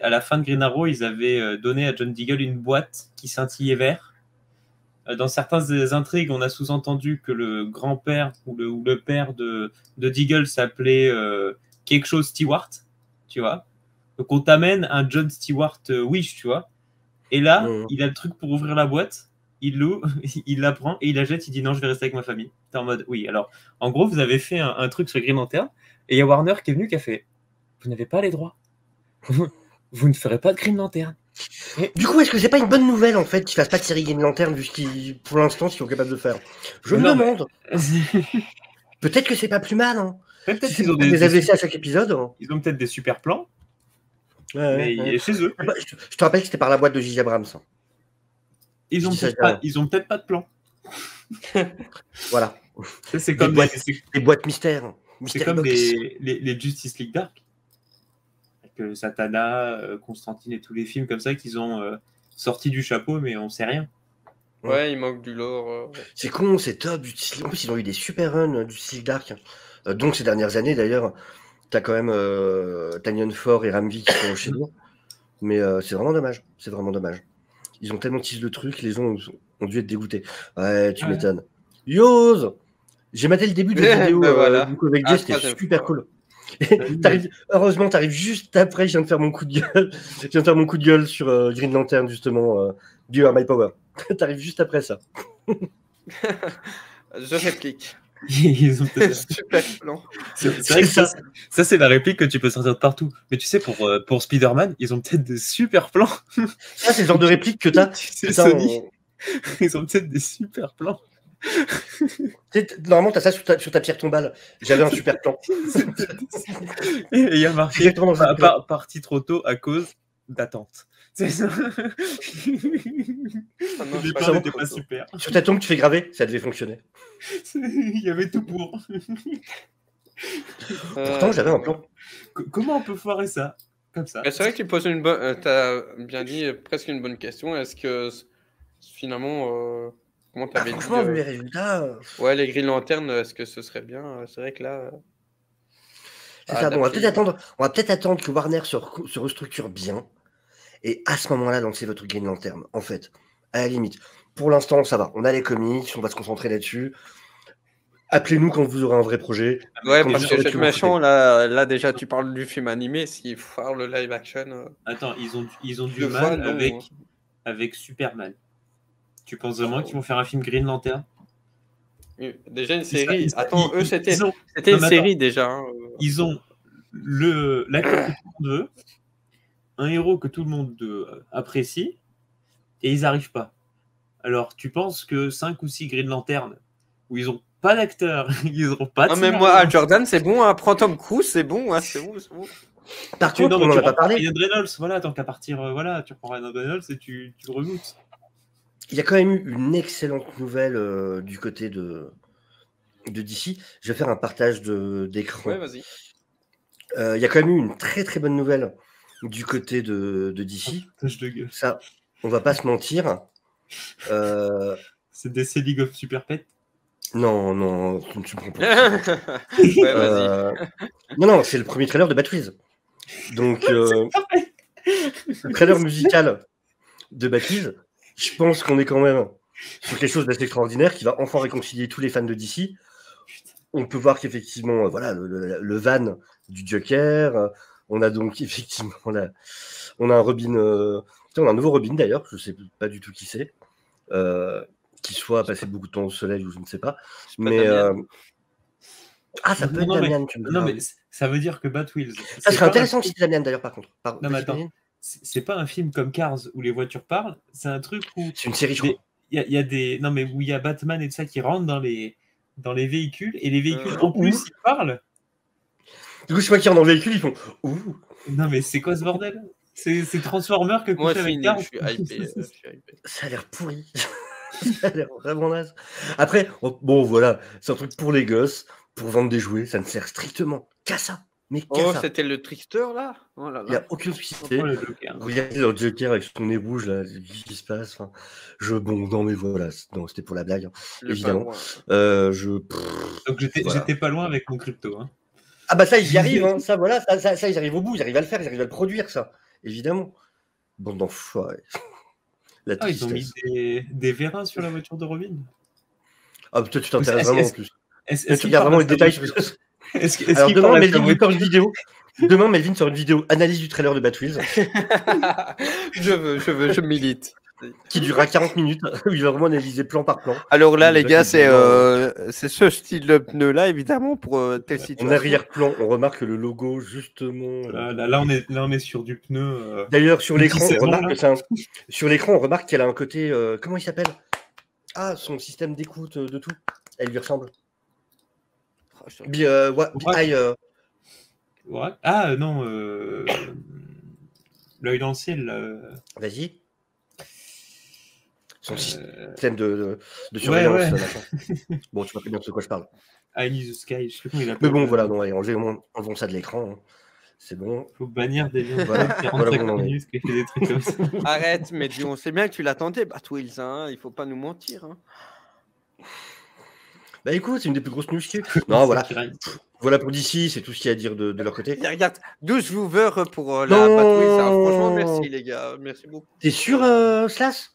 à la fin de Green Arrow, ils avaient donné à John Diggle une boîte qui scintillait vert. Dans certaines intrigues, on a sous-entendu que le grand-père ou le père de Diggle s'appelait quelque chose Stewart, tu vois. Donc on t'amène un John Stewart Wish, tu vois. Et là, il a le truc pour ouvrir la boîte, il l'ouvre, il la prend et il la jette, il dit non, je vais rester avec ma famille. T'es en mode oui. Alors, en gros, vous avez fait un truc sur Green Lantern et il y a Warner qui est venu qui a fait vous n'avez pas les droits. Vous ne ferez pas de Green Lantern. Et... Du coup, est-ce que c'est pas une bonne nouvelle en fait qu'ils fassent pas de série Green Lantern vu ce qu'ils, pour l'instant, ce qu'ils sont capables de faire? Je me demande. Peut-être que c'est pas plus mal. Hein. Peut-être si qu'ils ont des AVC à chaque épisode. Ils ont peut-être des super plans. Mais chez eux. Je te rappelle que c'était par la boîte de J.J. Abrams. Ils ont peut-être pas de plan. Voilà. C'est comme des boîtes mystères. C'est comme les Justice League Dark. Avec Satana, Constantine et tous les films comme ça qu'ils ont sortis du chapeau, mais on sait rien. Ouais, il manque du lore. C'est con, c'est top. En plus, ils ont eu des super runs du Justice League Dark. Donc, ces dernières années, d'ailleurs, t'as quand même Tanyan Ford et Ramvi qui sont chez nous. Mais c'est vraiment dommage. C'est vraiment dommage. Ils ont tellement teasé le truc, les gens ont dû être dégoûtés. Ouais, tu m'étonnes. Yose! J'ai maté le début de la vidéo du coup avec Jay, c'était super cool. Heureusement, t'arrives juste après, je viens de faire mon coup de gueule. Je viens de faire mon coup de gueule sur Green Lantern, justement. You are my power. T'arrives juste après ça. Je réplique. Ils ont super plan. C'est vrai que ça, c'est la réplique que tu peux sortir de partout. Mais tu sais, pour Spider-Man, ils ont peut-être des super plans. Ça, c'est le genre de réplique que t'as. C'est Sony. Ils ont peut-être des super plans. Normalement, t'as ça sur ta pierre tombale. J'avais un super plan. Et il y a marqué parti trop tôt à cause d'attente. C'est ça. Les plans n'étaient pas super. Sur ta tombe, tu fais graver, ça devait fonctionner. Il y avait tout pour. Pourtant, j'avais un plan. Comment on peut foirer ça comme ça? C'est vrai que tu poses une bonne. T'as bien dit presque une bonne question. Est-ce que finalement, comment t'avais dit franchement, vu les résultats. Ouais, les Green Lantern, est-ce que ce serait bien? C'est vrai que là. C'est ça. Bon, on va peut-être attendre que Warner se restructure bien. Et à ce moment-là, lancer votre Green Lantern, en fait. À la limite. Pour l'instant, ça va. On a les comics, on va se concentrer là-dessus. Appelez-nous quand vous aurez un vrai projet. Ouais, parce que Chef Méchant, là déjà, tu parles du film animé. S'il faut faire le live action. Attends, ils ont du mal avec Superman. Tu penses vraiment qu'ils vont faire un film Green Lantern? Déjà une série. Attends, eux, c'était une série déjà. Hein. Ils ont l'acteur que tout le monde veut, un héros que tout le monde apprécie, et ils n'arrivent pas. Alors, tu penses que 5 ou 6 Green Lantern, où ils n'ont pas d'acteur, ils n'auront pas de mais moi, Jordan, c'est bon, hein, prends Tom Cruise, c'est bon, hein, c'est bon. Par contre, on n'en a pas parlé. Ryan Reynolds, voilà, tant qu'à partir, tu prends Ryan Reynolds et tu le rebootes. Il y a quand même eu une excellente nouvelle du côté de DC. Je vais faire un partage d'écran. Ouais, vas-y. Il y a quand même eu une très très bonne nouvelle du côté de DC. Ça, on va pas se mentir. C'est DC League of Super Pets? Non, tu me prends pas. Ouais, vas-y. Non, c'est le premier trailer de Batwiz. Donc, le trailer musical de Batwiz, je pense qu'on est quand même sur quelque chose d'assez extraordinaire qui va enfin réconcilier tous les fans de DC. On peut voir qu'effectivement, voilà, le van du Joker. On a donc effectivement, on a un Robin, on a un nouveau Robin d'ailleurs, je ne sais pas du tout qui c'est, qui soit passé beaucoup de temps au soleil ou je ne sais pas. Mais ça peut être Damian. Non, mais ça veut dire que Batwheels. Ça serait intéressant si c'était Damian d'ailleurs, par contre. Non, mais attends. C'est pas un film comme Cars où les voitures parlent, c'est un truc où. C'est une série, je crois. Il y a des. Non, mais où il y a Batman et tout ça qui rentrent dans les véhicules et les véhicules en plus ils parlent. Du coup, je sais pas qui rentre dans le véhicule, ils font ouh. Non, mais c'est quoi ce bordel? C'est Transformers que moi avec Cars. Je suis hypé. Ça a l'air pourri. Ça a l'air vraiment naze. Après, bon, voilà, c'est un truc pour les gosses, pour vendre des jouets, ça ne sert strictement qu'à ça. Mais ça. C'était le trickster là, Il n'y a aucune spécificité. Regardez le Joker avec son nez rouge, là, qu'est-ce qui se passe non, mais voilà, non, c'était pour la blague, évidemment. Donc j'étais pas loin avec mon crypto. Hein. Ah bah ça, ils y arrivent, hein. Ça, voilà, ça, ils arrivent au bout, ils arrivent à le faire, ils arrivent à le produire, ça, évidemment. Bon, d'enfoirés. Ils ont mis des vérins sur la voiture de Robin. Ah, peut-être tu t'intéresses vraiment en plus. Tu regardes vraiment les détails sur ça. Alors demain, Melvin sort une vidéo analyse du trailer de Batwheels. je milite. Qui durera 40 minutes, où il va vraiment analyser plan par plan. Alors là, les gars, c'est ce style de pneu-là, évidemment, pour telle situation. En arrière-plan, on remarque le logo, justement. Là, on est sur du pneu. D'ailleurs, sur l'écran, on remarque qu'elle a un côté... comment il s'appelle? Ah, son système d'écoute de tout. Elle lui ressemble. Ah non, l'œil dans le ciel. Vas-y. Son système de surveillance. Bon, tu vois très bien de quoi je parle. Eye in the Sky, je sais pas comment il appelle. Mais bon, voilà, non, allez, enlevons ça de l'écran. Hein. C'est bon. Faut bannir des liens de 45 minutes qui fait des trucs comme ça. Arrête, mais on sait bien que tu l'attendais, Batwheels, hein. Il faut pas nous mentir. Hein. Bah écoute, c'est une des plus grosses news qu'il y a. Non, voilà. Voilà pour DC, c'est tout ce qu'il y a à dire de leur côté. Regarde, 12 viewers pour la Batwheels. Franchement, merci les gars. Merci beaucoup. T'es sûr, Slash?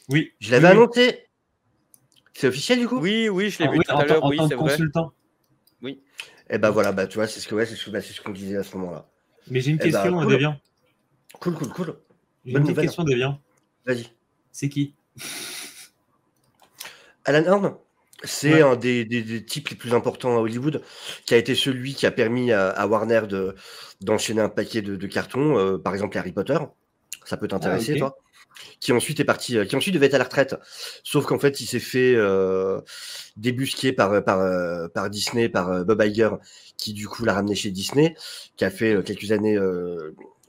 Oui. Je l'avais annoncé. C'est officiel du coup? Oui, je l'ai vu tout à l'heure. Oui, c'est vrai. Oui. Et bah voilà, tu vois, c'est ce qu'on disait à ce moment-là. Mais j'ai une question, cool. Deviant. Cool. J'ai une question, Deviant. Vas-y. C'est qui? Alan Horn, c'est un des types les plus importants à Hollywood, qui a été celui qui a permis à Warner d'enchaîner un paquet de cartons, par exemple Harry Potter. Ça peut t'intéresser, toi? Qui ensuite est parti, qui ensuite devait être à la retraite. Sauf qu'en fait, il s'est fait débusquer par Disney, par Bob Iger, qui du coup l'a ramené chez Disney, qui a fait quelques années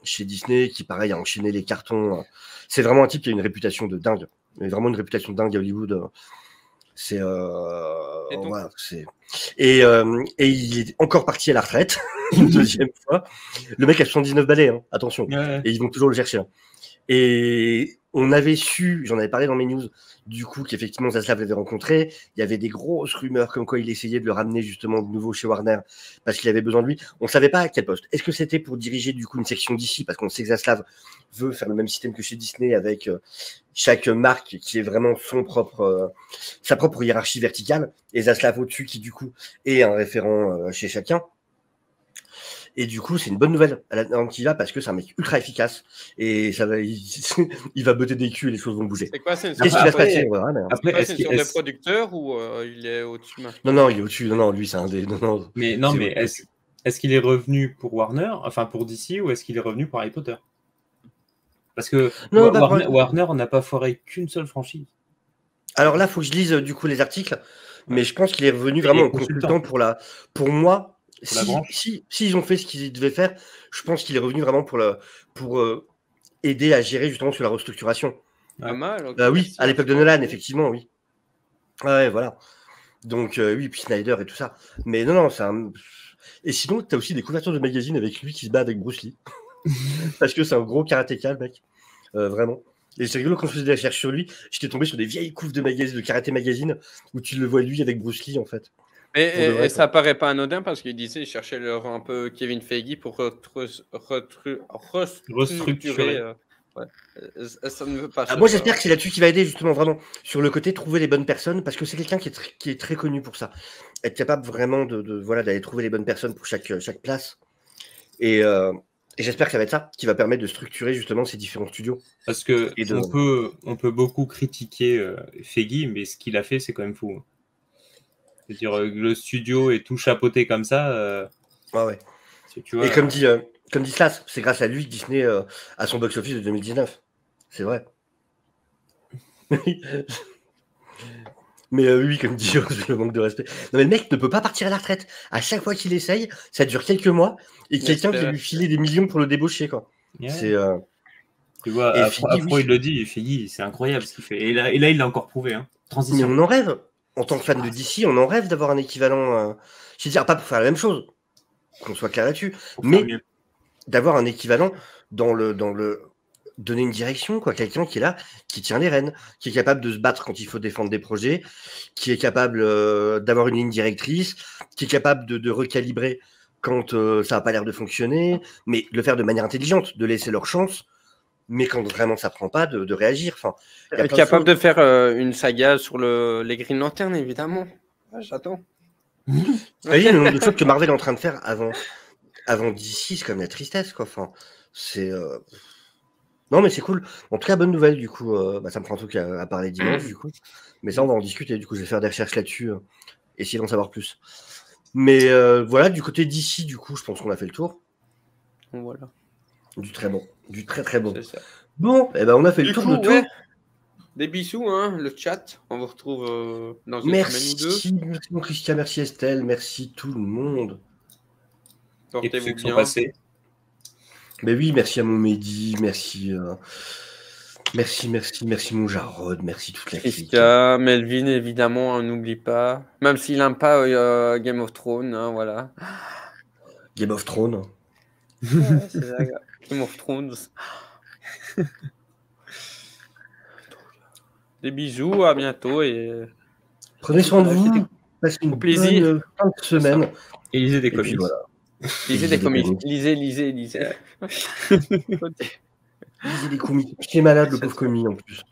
chez Disney, qui pareil a enchaîné les cartons. C'est vraiment un type qui a une réputation de dingue. Il a vraiment une réputation de dingue à Hollywood. C'est voilà, et il est encore parti à la retraite une deuxième fois. Le mec a 79 balais, hein, attention. Et ils vont toujours le chercher. Hein. Et on avait su, j'en avais parlé dans mes news, du coup qu'effectivement Zaslav l'avait rencontré. Il y avait des grosses rumeurs comme quoi il essayait de le ramener justement de nouveau chez Warner parce qu'il avait besoin de lui. On savait pas à quel poste. Est-ce que c'était pour diriger du coup une section d'ici parce qu'on sait que Zaslav veut faire le même système que chez Disney avec chaque marque qui est vraiment sa propre hiérarchie verticale et Zaslav au-dessus qui du coup est un référent chez chacun. Et du coup, c'est une bonne nouvelle à la qui va parce que c'est un mec ultra efficace et ça va, il va botter des culs et les choses vont bouger. C'est quoi, qu'est-ce qui va se passer? Est-ce qu'il est sur le producteur ou il est au-dessus maintenant? Non, il est au-dessus. Non, lui, c'est un des. Non. Mais est-ce qu'il est revenu pour Warner, enfin pour DC, ou est-ce qu'il est revenu pour Harry Potter? Parce que Warner n'a pas foiré qu'une seule franchise. Alors là, il faut que je lise du coup les articles, mais je pense qu'il est revenu vraiment en consultant pour moi. Si ils ont fait ce qu'ils devaient faire, je pense qu'il est revenu vraiment pour aider à gérer justement sur la restructuration. Pas mal. Oui, à l'époque de Nolan, effectivement, oui. Ouais, voilà. Donc oui, puis Snyder et tout ça. Mais non, c'est un. Et sinon, tu as aussi des couvertures de magazines avec lui qui se bat avec Bruce Lee. Parce que c'est un gros karatéka, le mec. Vraiment. Et c'est rigolo quand je faisais des recherches sur lui, j'étais tombé sur des vieilles couves de magazines, de karaté magazine, où tu le vois lui avec Bruce Lee en fait. Et ça paraît pas anodin parce qu'il disait qu'il cherchait un peu Kevin Feige pour restructurer Ouais. Ça ne veut pas. Moi, j'espère que c'est là-dessus qui va aider, justement, vraiment, sur le côté trouver les bonnes personnes, parce que c'est quelqu'un qui est très connu pour ça. Être capable vraiment d'aller trouver les bonnes personnes pour chaque place. Et j'espère que ça va être ça qui va permettre de structurer, justement, ces différents studios. Parce que on peut beaucoup critiquer Feigui, mais ce qu'il a fait, c'est quand même fou. C'est-à-dire le studio est tout chapeauté comme ça. Ouais. Tu vois, et comme dit Slash, c'est grâce à lui que Disney a son box-office de 2019. C'est vrai. Mais oui, comme dit Rose, le manque de respect. Non, mais le mec ne peut pas partir à la retraite. À chaque fois qu'il essaye, ça dure quelques mois et quelqu'un qui lui filait des millions pour le débaucher, quoi. Yeah. C'est. Tu vois, après, il le dit, Feigui, c'est incroyable ce qu'il fait. Et là, il l'a encore prouvé. Hein. Transition. Mais on en rêve. En tant que fan de DC, on en rêve d'avoir un équivalent. Je veux dire, pas pour faire la même chose, qu'on soit clair là-dessus, mais d'avoir un équivalent dans le donner une direction, quoi. Quelqu'un qui est là, qui tient les rênes, qui est capable de se battre quand il faut défendre des projets, qui est capable d'avoir une ligne directrice, qui est capable de recalibrer quand ça n'a pas l'air de fonctionner, mais de le faire de manière intelligente, de laisser leur chance, mais quand vraiment ça prend pas, de réagir. Enfin, capable de faire une saga sur les Green Lantern, évidemment. J'attends. Vous voyez le nombre de choses que Marvel est en train de faire avant DC, c'est comme la tristesse, quoi. Enfin, c'est non, mais c'est cool. En tout cas, bonne nouvelle, du coup. Ça me prend un truc à parler dimanche, du coup. Mais ça, on va en discuter. Du coup, je vais faire des recherches là-dessus, essayer d'en savoir plus. Mais voilà, du côté d'ici, du coup, je pense qu'on a fait le tour. Voilà. Du très bon. Du très, très bon. Ça. Bon, on a fait le tour de tout. Ouais. Des bisous, hein, le chat. On vous retrouve dans une semaine ou deux. Merci, mon Christian. Merci, Estelle. Merci, tout le monde. Portez-vous bien. Mais oui, merci à mon Mehdi, merci mon Jarod, merci toute la clique. Christian, Melvin, évidemment, n'oublie pas. Même s'il n'aime pas Game of Thrones, hein, voilà. Game of Thrones. Ouais, c'est ça, Game of Thrones. Des bisous, à bientôt et prenez soin de vous. Passez une bonne fin de semaine. Et lisez des comics. Voilà. Lisez des comics. Lisez. Lisez des comics. Qui est malade, le pauvre commis, en plus.